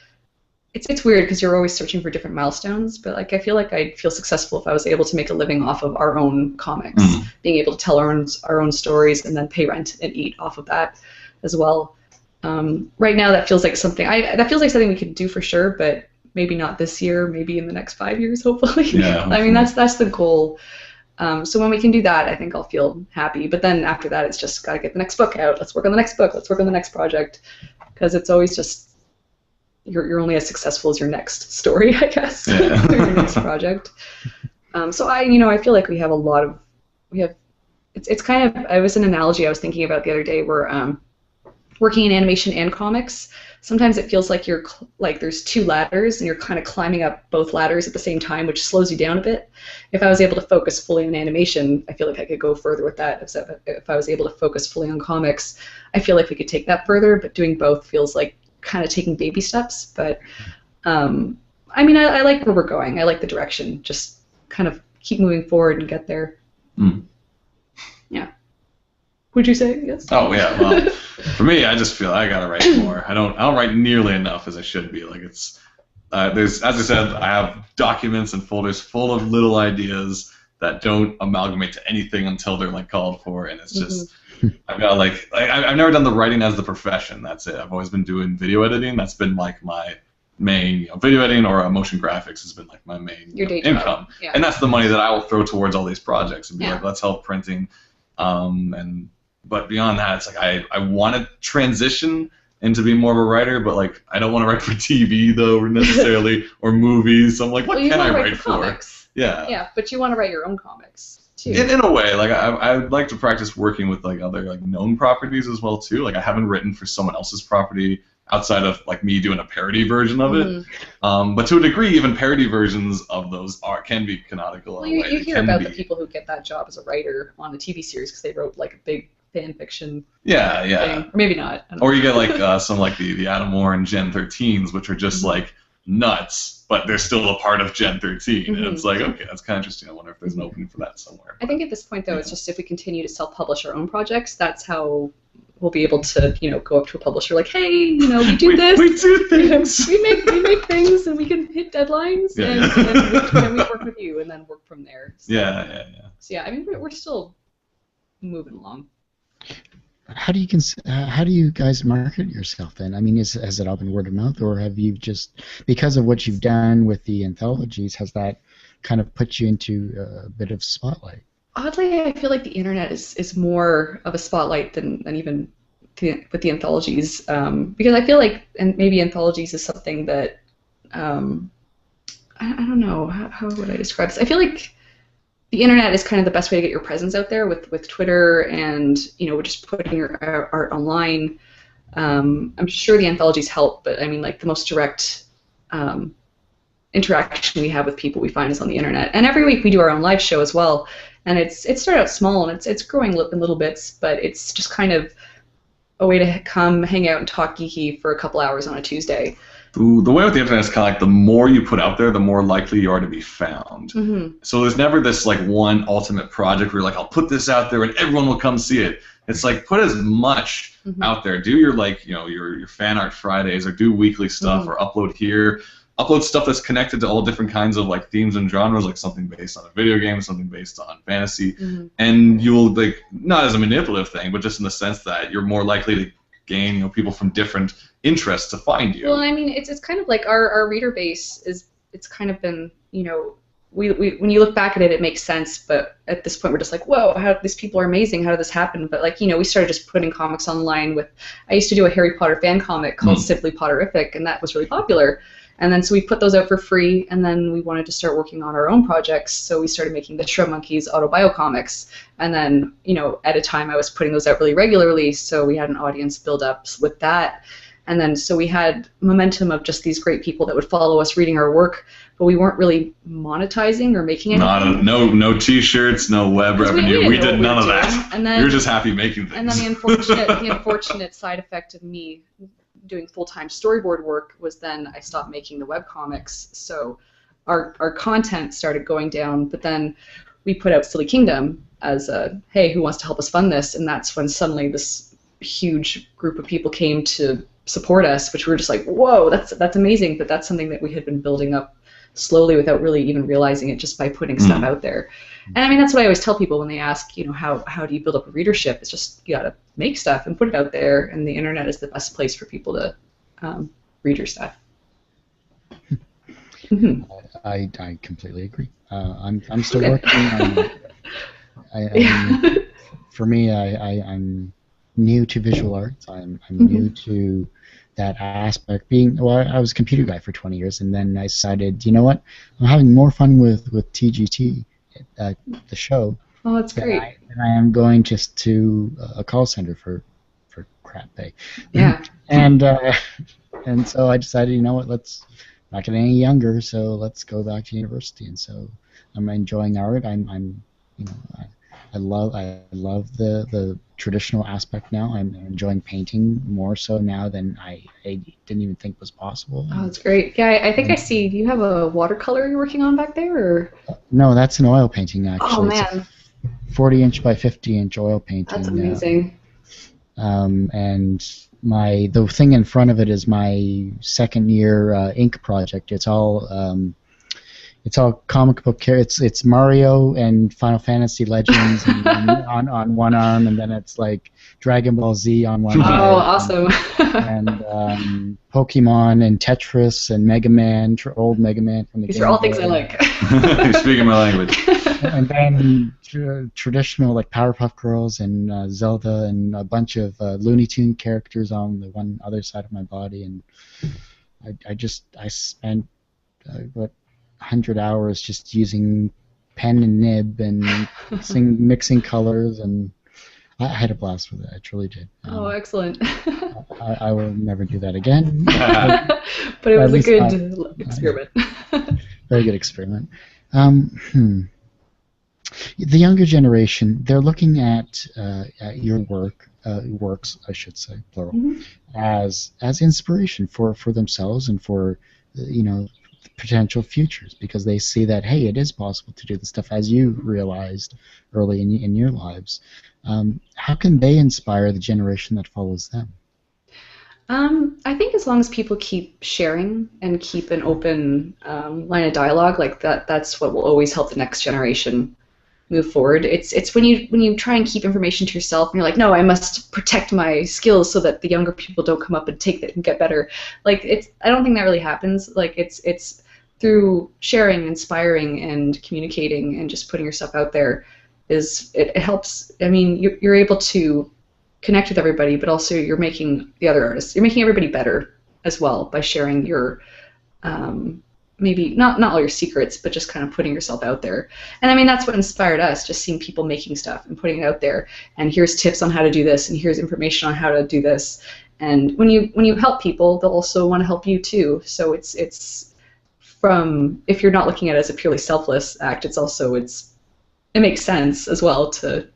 Speaker 1: It's weird because you're always searching for different milestones, but like I feel like I'd feel successful if I was able to make a living off of our own comics, being able to tell our own stories and then pay rent and eat off of that as well. Right now, that feels like something we could do for sure, but maybe not this year. Maybe in the next 5 years, hopefully.
Speaker 2: Yeah.
Speaker 1: I mean, that's the goal. So when we can do that, I think I'll feel happy. But then after that, it's just gotta get the next book out. Let's work on the next book. Let's work on the next project, because it's always just. You're only as successful as your next story, I guess, or your next project. So I feel like we have it's kind of, it was an analogy I was thinking about the other day where working in animation and comics, sometimes it feels like there's two ladders and you're kind of climbing up both ladders at the same time, which slows you down a bit. If I was able to focus fully on animation, I feel like I could go further with that. If I was able to focus fully on comics, I feel like we could take that further, but doing both feels like kind of taking baby steps, but I mean, I like where we're going. I like the direction. Just kind of keep moving forward and get there. Yeah. Would you say yes?
Speaker 2: Oh yeah. Well, for me, I just feel I gotta write more. I don't write nearly enough as I should be. Like it's there's, as I said, I have documents and folders full of little ideas that don't amalgamate to anything until they're like called for, and it's just. I've got I've never done the writing as the profession. That's it. I've always been doing video editing. That's been like my main, video editing or motion graphics has been like my main income.
Speaker 1: Yeah.
Speaker 2: And that's the money that I will throw towards all these projects and be like, let's help printing. But beyond that, it's like I want to transition into being more of a writer, but like I don't want to write for TV though necessarily or movies. So I'm like, what can I write for?
Speaker 1: Comics.
Speaker 2: Yeah.
Speaker 1: Yeah, but you want to write your own comics.
Speaker 2: In a way, like I'd like to practice working with like other like known properties as well too. Like I haven't written for someone else's property outside of like me doing a parody version of it. But to a degree, even parody versions of those can be canonical.
Speaker 1: Well, you hear about the people who get that job as a writer on a TV series because they wrote like a big fan fiction.
Speaker 2: Yeah.
Speaker 1: Thing. Or maybe not.
Speaker 2: Or you get like some like the Adam Moore and Gen 13s, which are just like nuts, but they're still a part of Gen 13. And it's like, okay, that's kind of interesting. I wonder if there's an opening for that somewhere.
Speaker 1: I think at this point, though, it's just if we continue to self-publish our own projects, that's how we'll be able to, go up to a publisher like, hey, we do this.
Speaker 2: We do things.
Speaker 1: we make things, and we can hit deadlines, and we work with you, and then work from there. So,
Speaker 2: yeah.
Speaker 1: So yeah, I mean, we're still moving along.
Speaker 3: How do you guys market yourself then? I mean, has it all been word of mouth, or have you just, because of what you've done with the anthologies, has that kind of put you into a bit of spotlight?
Speaker 1: Oddly, I feel like the internet is more of a spotlight than even with the anthologies, because I feel like, and maybe anthologies is something that I don't know, how would I describe this? I feel like the internet is kind of the best way to get your presence out there with Twitter and just putting your art online. I'm sure the anthologies help, but I mean, like, the most direct interaction we have with people we find is on the internet. And every week we do our own live show as well, and it started out small and it's growing in little bits, but it's just kind of a way to come hang out and talk geeky for a couple hours on a Tuesday.
Speaker 2: The way with the internet is kind of like the more you put out there, the more likely you are to be found. So there's never this like one ultimate project where you're like, I'll put this out there and everyone will come see it. It's like, put as much out there. Do your your fan art Fridays, or do weekly stuff, or upload here. Upload stuff that's connected to all different kinds of like themes and genres, like something based on a video game, something based on fantasy, and you'll like, not as a manipulative thing, but just in the sense that you're more likely to gain people from different interests to find you.
Speaker 1: Well, I mean, it's kind of like our reader base it's kind of been when you look back at it, it makes sense. But at this point, we're just like, whoa, how these people are amazing. How did this happen? But like, we started just putting comics online with. I used to do a Harry Potter fan comic called Simply Potterific, and that was really popular. And then so we put those out for free, and then we wanted to start working on our own projects. So we started making the Shrub Monkeys Autobio comics. And then, at a time I was putting those out really regularly, so we had an audience build up with that. And then so we had momentum of just these great people that would follow us reading our work, but we weren't really monetizing or making anything.
Speaker 2: No T-shirts, no web revenue. We did none of that.
Speaker 1: And then,
Speaker 2: we were just happy making things.
Speaker 1: And then the unfortunate side effect of me doing full-time storyboard work was then I stopped making the webcomics, so our content started going down. But then we put out Silly Kingdom as a, hey, who wants to help us fund this? And that's when suddenly this huge group of people came to support us, which we were just like, whoa, that's amazing. But that's something that we had been building up slowly without really even realizing it, just by putting stuff out there. And I mean, that's what I always tell people when they ask, how do you build up a readership? It's just, you gotta make stuff and put it out there, and the internet is the best place for people to read your stuff.
Speaker 3: I completely agree. I'm still working on for me, I'm new to visual arts. I'm new to that aspect. I was a computer guy for 20 years, and then I decided, you know what? I'm having more fun with TGT, the show.
Speaker 1: Oh, that's great.
Speaker 3: And I am going just to a call center for crap pay.
Speaker 1: Yeah.
Speaker 3: And so I decided, you know what? Let's not get any younger, so let's go back to university. And so I'm enjoying art. I love the traditional aspect now. I'm enjoying painting more so now than I didn't even think was possible.
Speaker 1: Oh, that's great. Yeah, I think I see. Do you have a watercolor you're working on back there, or?
Speaker 3: No, that's an oil painting actually.
Speaker 1: Oh man.
Speaker 3: It's a 40-inch by 50-inch oil painting.
Speaker 1: That's amazing.
Speaker 3: And the thing in front of it is my second year ink project. It's all comic book characters. It's Mario and Final Fantasy Legends on one arm, and then it's like Dragon Ball Z on one arm.
Speaker 1: Oh, awesome.
Speaker 3: and Pokemon and Tetris and Mega Man, old Mega Man from the
Speaker 1: These
Speaker 3: Game
Speaker 1: are all
Speaker 3: Boy.
Speaker 1: things I like.
Speaker 2: You're speaking my language.
Speaker 3: And then traditional like Powerpuff Girls and Zelda and a bunch of Looney Tune characters on the one other side of my body. And I spent 100 hours just using pen and nib and mixing colors, and I had a blast with it. I truly did.
Speaker 1: Oh, excellent.
Speaker 3: I will never do that again.
Speaker 1: But it was a good experiment.
Speaker 3: Very good experiment. The younger generation, they're looking at your works, I should say, plural, as inspiration for themselves and for potential futures, because they see that, hey, it is possible to do the stuff as you realized early in your lives. How can they inspire the generation that follows them?
Speaker 1: I think as long as people keep sharing and keep an open line of dialogue, like that's what will always help the next generation move forward. It's when you try and keep information to yourself and you're like, no, I must protect my skills so that the younger people don't come up and take it and get better. Like I don't think that really happens. Like it's through sharing, inspiring, and communicating and just putting yourself out there it helps. I mean, you're able to connect with everybody, but also you're making the other artists, you're making everybody better as well by sharing your maybe not all your secrets, but just kind of putting yourself out there. And I mean, that's what inspired us, just seeing people making stuff and putting it out there. And here's tips on how to do this, and here's information on how to do this. And when you help people, they'll also want to help you too. So it's from, if you're not looking at it as a purely selfless act, it makes sense as well to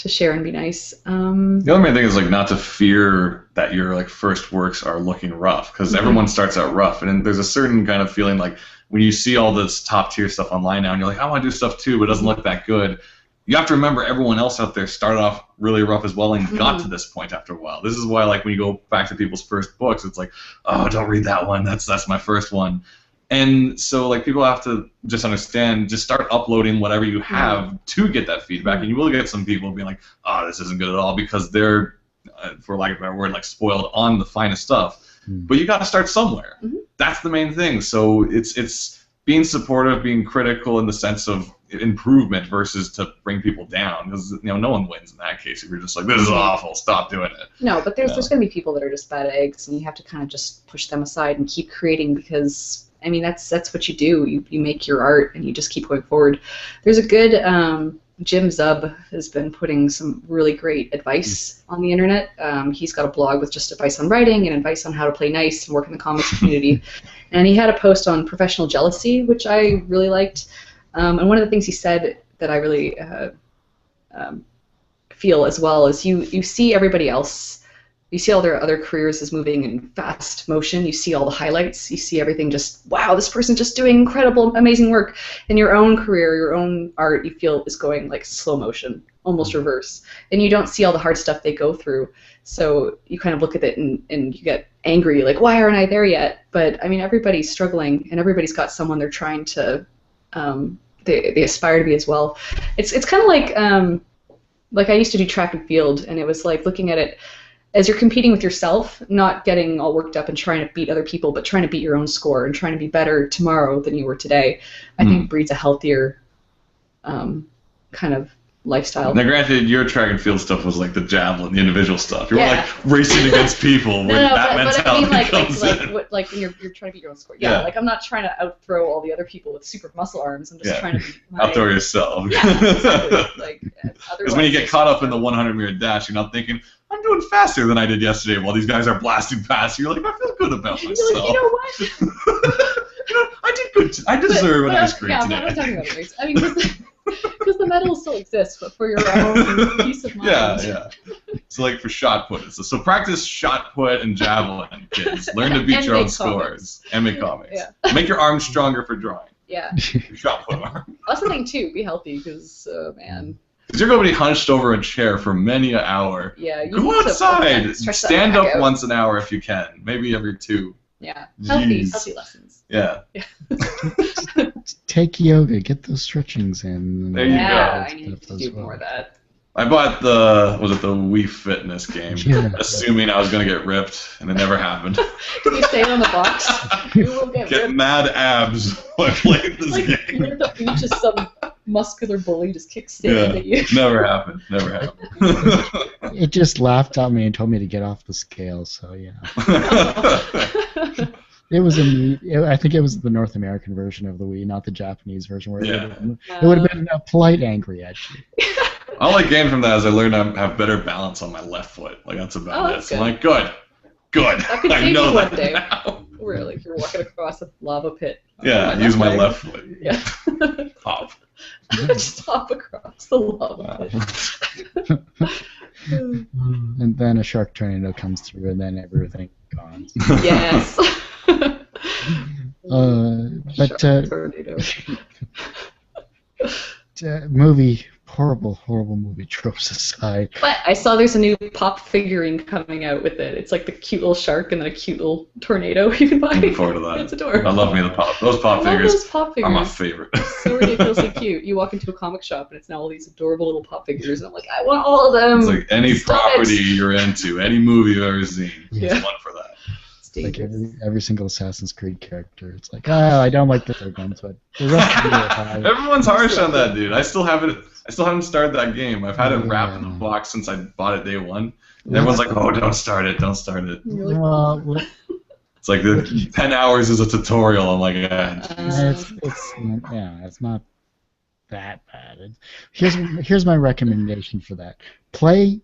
Speaker 1: share and be nice. The
Speaker 2: other main thing is like not to fear that your like first works are looking rough, because everyone starts out rough, and there's a certain kind of feeling like when you see all this top tier stuff online now, and you're like, I want to do stuff too, but it doesn't look that good. You have to remember everyone else out there started off really rough as well and got to this point after a while. This is why, like, when you go back to people's first books, it's like, oh, don't read that one. That's my first one. And so, like, people have to just understand, just start uploading whatever you have to get that feedback, and you will get some people being like, oh, this isn't good at all, because they're, for lack of a better word, like, spoiled on the finest stuff. But you got to start somewhere. That's the main thing. So it's being supportive, being critical in the sense of improvement versus to bring people down, because no one wins in that case if you're just like, this is awful, stop doing it.
Speaker 1: No, but there's going to be people that are just bad eggs, and you have to kind of just push them aside and keep creating, because I mean that's what you do. You make your art and you just keep going forward. There's a good Jim Zub has been putting some really great advice on the internet. He's got a blog with just advice on writing and advice on how to play nice and work in the comics community. And he had a post on professional jealousy, which I really liked. And one of the things he said that I really feel as well is you see everybody else. You see all their other careers as moving in fast motion. You see all the highlights. You see everything just, wow, this person's just doing incredible, amazing work. And your own career, your own art, you feel is going like slow motion, almost reverse. And you don't see all the hard stuff they go through. So you kind of look at it and you get angry, like, why aren't I there yet? But I mean, everybody's struggling, and everybody's got someone they're trying to, they aspire to be as well. It's kind of like I used to do track and field, and it was like looking at it as you're competing with yourself, not getting all worked up and trying to beat other people, but trying to beat your own score and trying to be better tomorrow than you were today, I think breeds a healthier kind of lifestyle.
Speaker 2: Now, granted, your track and field stuff was like the javelin, the individual stuff. You were like racing against people when that mentality comes in.
Speaker 1: Like when you're trying to beat your own score. Yeah, like I'm not trying to outthrow all the other people with super muscle arms. I'm just trying to beat
Speaker 2: outthrow yourself.
Speaker 1: Yeah, exactly.
Speaker 2: Because when you get caught up in the 100-meter dash, you're not thinking, I'm doing faster than I did yesterday while these guys are blasting past. You're like, I feel good about myself.
Speaker 1: Like, you know what?
Speaker 2: I did good. I deserve an ice cream today.
Speaker 1: I'm not talking about the race. I mean, because the medal still exists, but for your own peace of mind.
Speaker 2: Yeah. So like for shot put, so practice shot put and javelin, kids. Learn to beat your own scores and make comics. Yeah. Make your arms stronger for drawing.
Speaker 1: Yeah.
Speaker 2: Your shot put arm.
Speaker 1: That's the thing too. Be healthy, because man.
Speaker 2: Because you're going to be hunched over a chair for many an hour.
Speaker 1: Yeah.
Speaker 2: Go outside. Stand up once an hour if you can. Maybe every 2.
Speaker 1: Yeah. Healthy lessons.
Speaker 2: Yeah.
Speaker 3: Take yoga. Get those stretchings in.
Speaker 2: There you go.
Speaker 1: I need to do more of that.
Speaker 2: I bought the Wii Fitness game, assuming I was going to get ripped, and it never happened.
Speaker 1: Can you say it on the box? You will get ripped.
Speaker 2: Mad abs while playing this game.
Speaker 1: You're at the beach, just some muscular bully just kickstand at you.
Speaker 2: Never happened.
Speaker 3: It just laughed at me and told me to get off the scale, so yeah. It was I think it was the North American version of the Wii, not the Japanese version, where it would have been a polite angry at you.
Speaker 2: All I gained from that is I learned to have better balance on my left foot. Like, that's about it. So I'm like, good.
Speaker 1: That could save you one day.
Speaker 2: Now.
Speaker 1: Where, like, you're walking across a lava pit.
Speaker 2: Yeah, use my left foot.
Speaker 1: Yeah.
Speaker 2: Hop.
Speaker 1: Just hop across the lava pit.
Speaker 3: And then a shark tornado comes through, and then everything gone.
Speaker 1: Yes.
Speaker 3: Movie. Horrible movie tropes aside.
Speaker 1: But I saw there's a new pop figurine coming out with it. It's like the cute little shark and then a cute little tornado you can buy.
Speaker 2: Looking forward to that.
Speaker 1: It's adorable.
Speaker 2: I love me the pop. Those pop figures.
Speaker 1: Those pop figures
Speaker 2: are my favorite.
Speaker 1: So ridiculously cute. You walk into a comic shop and it's now all these adorable little pop figures, and I'm like, I want all of them.
Speaker 2: It's like any property you're into, any movie you've ever seen. There's one for that.
Speaker 3: Like every single Assassin's Creed character, it's like, I don't like the third one, but the rest of them are
Speaker 2: Everyone's harsh on that, dude. I still haven't started that game. I've had it wrapped in the box since I bought it day one. And everyone's like, oh, don't start it. It's like the 10 hours is a tutorial. I'm like,
Speaker 3: it's not that bad. Here's my recommendation for that. Play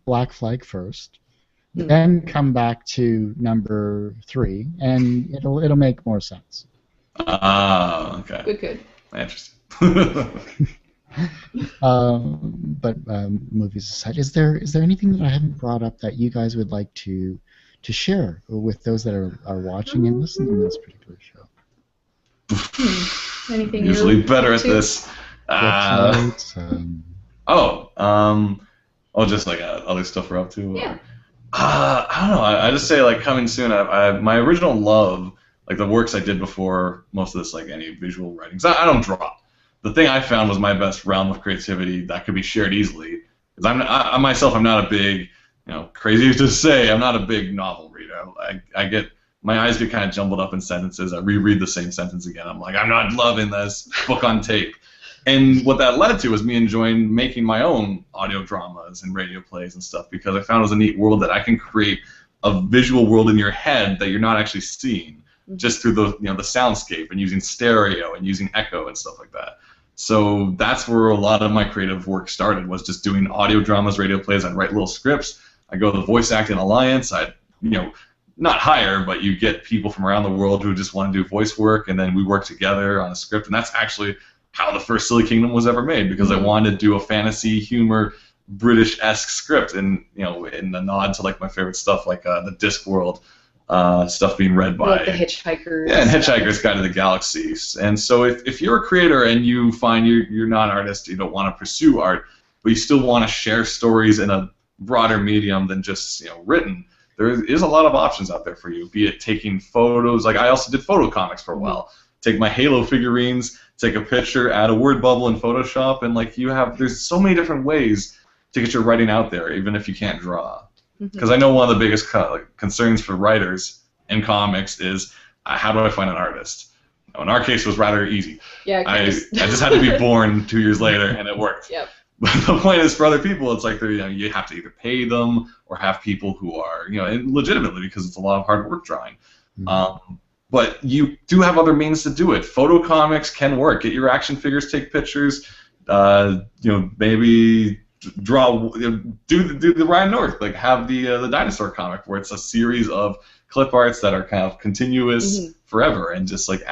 Speaker 3: Black Flag first. Then come back to number 3, and it'll make more sense.
Speaker 2: Okay.
Speaker 1: Good.
Speaker 2: Interesting.
Speaker 3: But movies aside, is there anything that I haven't brought up that you guys would like to share with those that are watching and listening to this particular show?
Speaker 1: Anything
Speaker 2: usually better at this. Just like other stuff we're up to.
Speaker 1: Yeah.
Speaker 2: I don't know. I just say like coming soon. My original love, like the works I did before most of this, like any visual writings. I don't draw. The thing I found was my best realm of creativity that could be shared easily. Because I myself, I'm not a big, crazy to say, I'm not a big novel reader. I get my eyes get kind of jumbled up in sentences. I reread the same sentence again. I'm like, I'm not loving this. Book on tape. And what that led to was me enjoying making my own audio dramas and radio plays and stuff, because I found it was a neat world that I can create a visual world in your head that you're not actually seeing, just through the the soundscape and using stereo and using echo and stuff like that. So that's where a lot of my creative work started, was just doing audio dramas, radio plays. I'd write little scripts. I'd go to the Voice Acting Alliance. I'd not hire, but you get people from around the world who just want to do voice work, and then we work together on a script. And that's actually how the first Silly Kingdom was ever made, because I wanted to do a fantasy humor British-esque script, and in the nod to like my favorite stuff, like the Discworld stuff being read by
Speaker 1: like the Hitchhikers.
Speaker 2: Yeah, and Hitchhiker's Guide to the Galaxy. And so if you're a creator and you find you're not an artist, you don't want to pursue art, but you still want to share stories in a broader medium than just written, there is a lot of options out there for you. Be it taking photos, like I also did photo comics for a while. Take my Halo figurines, take a picture, add a word bubble in Photoshop, and there's so many different ways to get your writing out there, even if you can't draw. Because I know one of the biggest concerns for writers in comics is how do I find an artist? In our case, it was rather easy.
Speaker 1: Yeah,
Speaker 2: I just had to be born 2 years later, and it worked.
Speaker 1: Yep.
Speaker 2: But the point is, for other people, it's like you have to either pay them or have people who are, and legitimately, because it's a lot of hard work drawing. But you do have other means to do it. Photo comics can work. Get your action figures, take pictures. Maybe draw, do the Ryan North, like have the dinosaur comic where it's a series of clip arts that are kind of continuous forever, and just like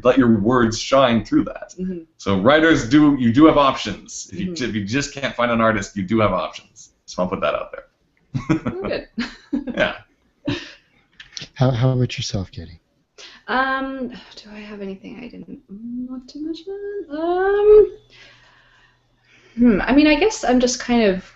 Speaker 2: let your words shine through that. So writers you do have options. If you just can't find an artist, you do have options. Just want to put that out there.
Speaker 1: Good.
Speaker 2: Yeah.
Speaker 3: How about yourself, Katie?
Speaker 1: Do I have anything I didn't want to mention? I mean, I guess I'm just kind of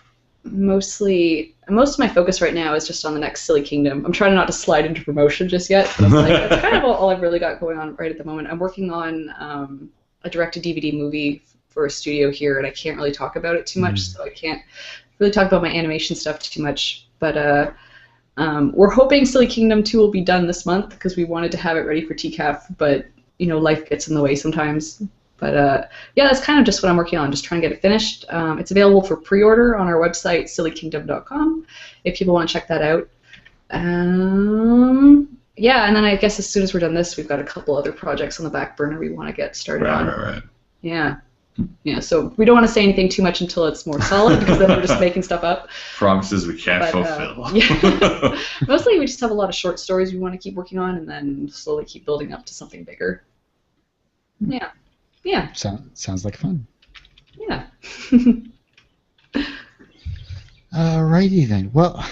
Speaker 1: most of my focus right now is just on the next Silly Kingdom. I'm trying not to slide into promotion just yet. But that's kind of all I've really got going on right at the moment. I'm working on a direct-to-DVD movie for a studio here, and I can't really talk about it too much, so I can't really talk about my animation stuff too much. But we're hoping Silly Kingdom 2 will be done this month, because we wanted to have it ready for TCAF, but life gets in the way sometimes. But yeah, that's kind of just what I'm working on, just trying to get it finished. It's available for pre-order on our website, sillykingdom.com, if people want to check that out. Yeah, and then I guess as soon as we're done this, we've got a couple other projects on the back burner we want to get started on.
Speaker 2: Right.
Speaker 1: Yeah. Yeah, so we don't want to say anything too much until it's more solid, because then we're just making stuff up.
Speaker 2: Promises we can't fulfill.
Speaker 1: Yeah. Mostly we just have a lot of short stories we want to keep working on, and then slowly keep building up to something bigger. Yeah. Yeah.
Speaker 3: Sounds like fun.
Speaker 1: Yeah.
Speaker 3: Alrighty then. Well,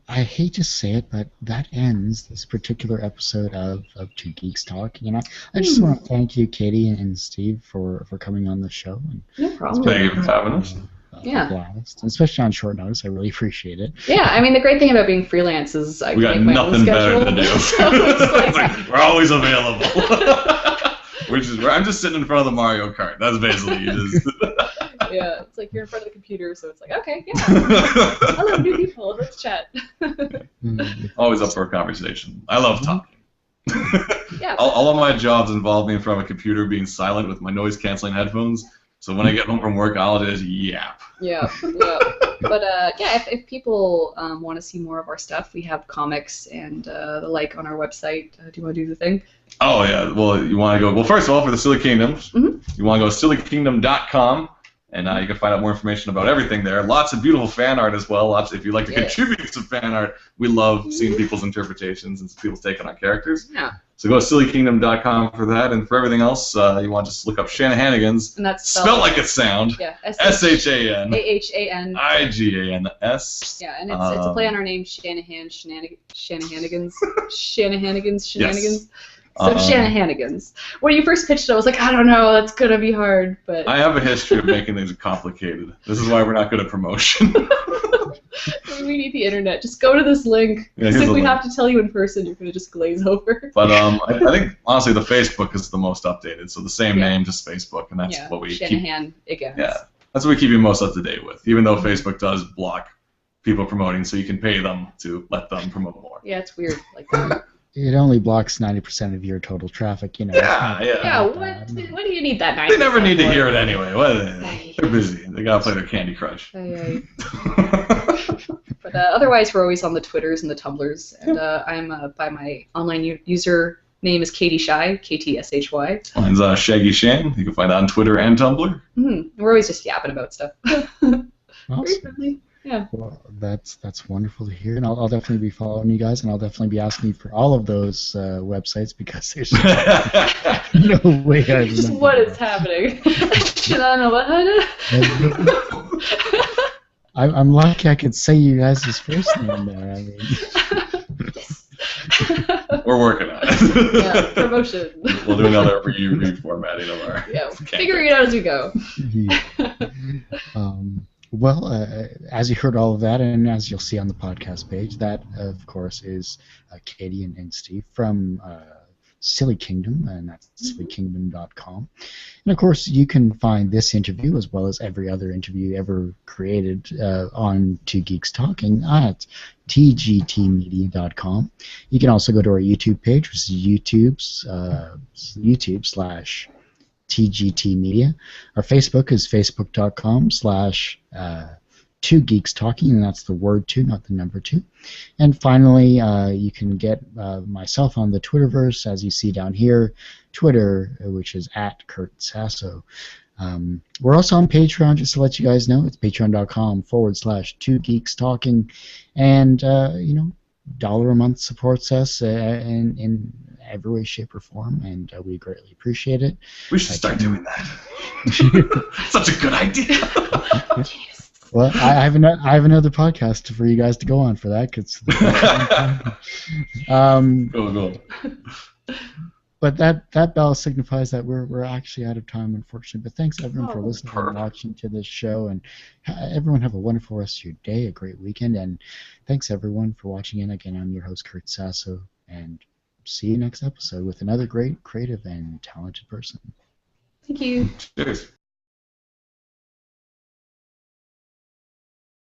Speaker 3: I hate to say it, but that ends this particular episode of Two Geeks Talking. And I just want to thank you, Katie and Steve, for coming on the show. And
Speaker 1: no problem.
Speaker 2: Thank you for having us.
Speaker 3: A blast, especially on short notice. I really appreciate it.
Speaker 1: Yeah, I mean, the great thing about being freelance is I
Speaker 2: we got
Speaker 1: can make my
Speaker 2: nothing
Speaker 1: own
Speaker 2: better
Speaker 1: schedule.
Speaker 2: to do.
Speaker 1: So it's like,
Speaker 2: we're always available. I'm just sitting in front of the Mario Kart. That's basically just.
Speaker 1: Yeah, it's like you're in front of the computer, so it's like, okay, yeah. Hello, new people. Let's chat.
Speaker 2: Always up for a conversation. I love talking.
Speaker 1: Yeah.
Speaker 2: All of my jobs involve me in front of a computer being silent with my noise-canceling headphones. So when I get home from work, I'll just yap.
Speaker 1: Yeah. But yeah, if people want to see more of our stuff, we have comics and the like on our website. Do you want to do the thing?
Speaker 2: Oh yeah. Well, you want to go. Well, first of all, for the Silly Kingdoms, you want to go to sillykingdom.com. And you can find out more information about everything there. Lots of beautiful fan art as well. If you'd like to contribute some fan art, we love seeing people's interpretations and people's take on characters.
Speaker 1: Yeah.
Speaker 2: So go to sillykingdom.com for that. And for everything else, you want to just look up Shanahanigans.
Speaker 1: And that's
Speaker 2: spelled like it sounds.
Speaker 1: Yeah.
Speaker 2: S-H-A-N.
Speaker 1: A-H-A-N.
Speaker 2: I-G-A-N-S.
Speaker 1: Yeah, and it's a play on our name, Shanahanigans. Shanahanigans.
Speaker 2: Yes.
Speaker 1: So Shanahanigans. When you first pitched it, I was like, I don't know, that's gonna be hard. But
Speaker 2: I have a history of making things complicated. This is why we're not good at promotion.
Speaker 1: We need the internet. Just go to this link.
Speaker 2: Yeah,
Speaker 1: if we have to tell you in person, you're gonna just glaze over.
Speaker 2: But I think honestly the Facebook is the most updated. So the same name, just Facebook, and that's what we
Speaker 1: Shanahanigans.
Speaker 2: Yeah, that's what we keep you most up to date with. Even though Facebook does block people promoting, so you can pay them to let them promote more.
Speaker 1: Yeah, it's weird like that.
Speaker 3: it only blocks 90% of your total traffic. You know.
Speaker 2: Yeah, yeah.
Speaker 1: Yeah, what do you need that 90%?
Speaker 2: They never need to hear it anyway. They're busy. They gotta play their Candy Crush.
Speaker 1: Aye. But otherwise, we're always on the Twitters and the Tumblrs, and I'm by my online user name is Katie Shy, Ktshy.
Speaker 2: Mine's Shaggy Shan. You can find that on Twitter and Tumblr.
Speaker 1: We're always just yapping about stuff.
Speaker 3: Awesome.
Speaker 1: Friendly. Yeah.
Speaker 3: Well, that's wonderful to hear, and I'll definitely be following you guys, and I'll definitely be asking you for all of those websites because there's no way I
Speaker 1: Just
Speaker 3: remember
Speaker 1: what
Speaker 3: that.
Speaker 1: is happening? Should I know what?
Speaker 3: I'm lucky I could say you guys' first name there. I mean,
Speaker 1: Yes.
Speaker 2: We're working on it.
Speaker 1: Yeah, promotion.
Speaker 2: We'll do another reformatting of our.
Speaker 1: Yeah, figuring it out as we go.
Speaker 3: yeah. Well, as you heard all of that, and as you'll see on the podcast page, that, of course, is Katie and Steve from Silly Kingdom, and that's sillykingdom.com. And, of course, you can find this interview, as well as every other interview ever created on Two Geeks Talking at tgtmedia.com. You can also go to our YouTube page, which is YouTube/TGT Media. Our Facebook is facebook.com/Two Geeks Talking, and that's the word two, not the number two. And finally, you can get myself on the Twitterverse, as you see down here, Twitter, which is at Kurt Sasso. We're also on Patreon, just to let you guys know. It's patreon.com/Two Geeks Talking, and $1 a month supports us in every way, shape, or form, and we greatly appreciate it.
Speaker 2: We should start doing that. Such a good idea.
Speaker 3: Well, I have another podcast for you guys to go on for that.
Speaker 2: Go.
Speaker 3: But that bell signifies that we're actually out of time, unfortunately. But thanks everyone for listening and watching to this show, and everyone have a wonderful rest of your day, a great weekend, and thanks everyone for watching. And again, I'm your host Kurt Sasso, and see you next episode with another great, creative, and talented person.
Speaker 1: Thank you.
Speaker 2: Cheers.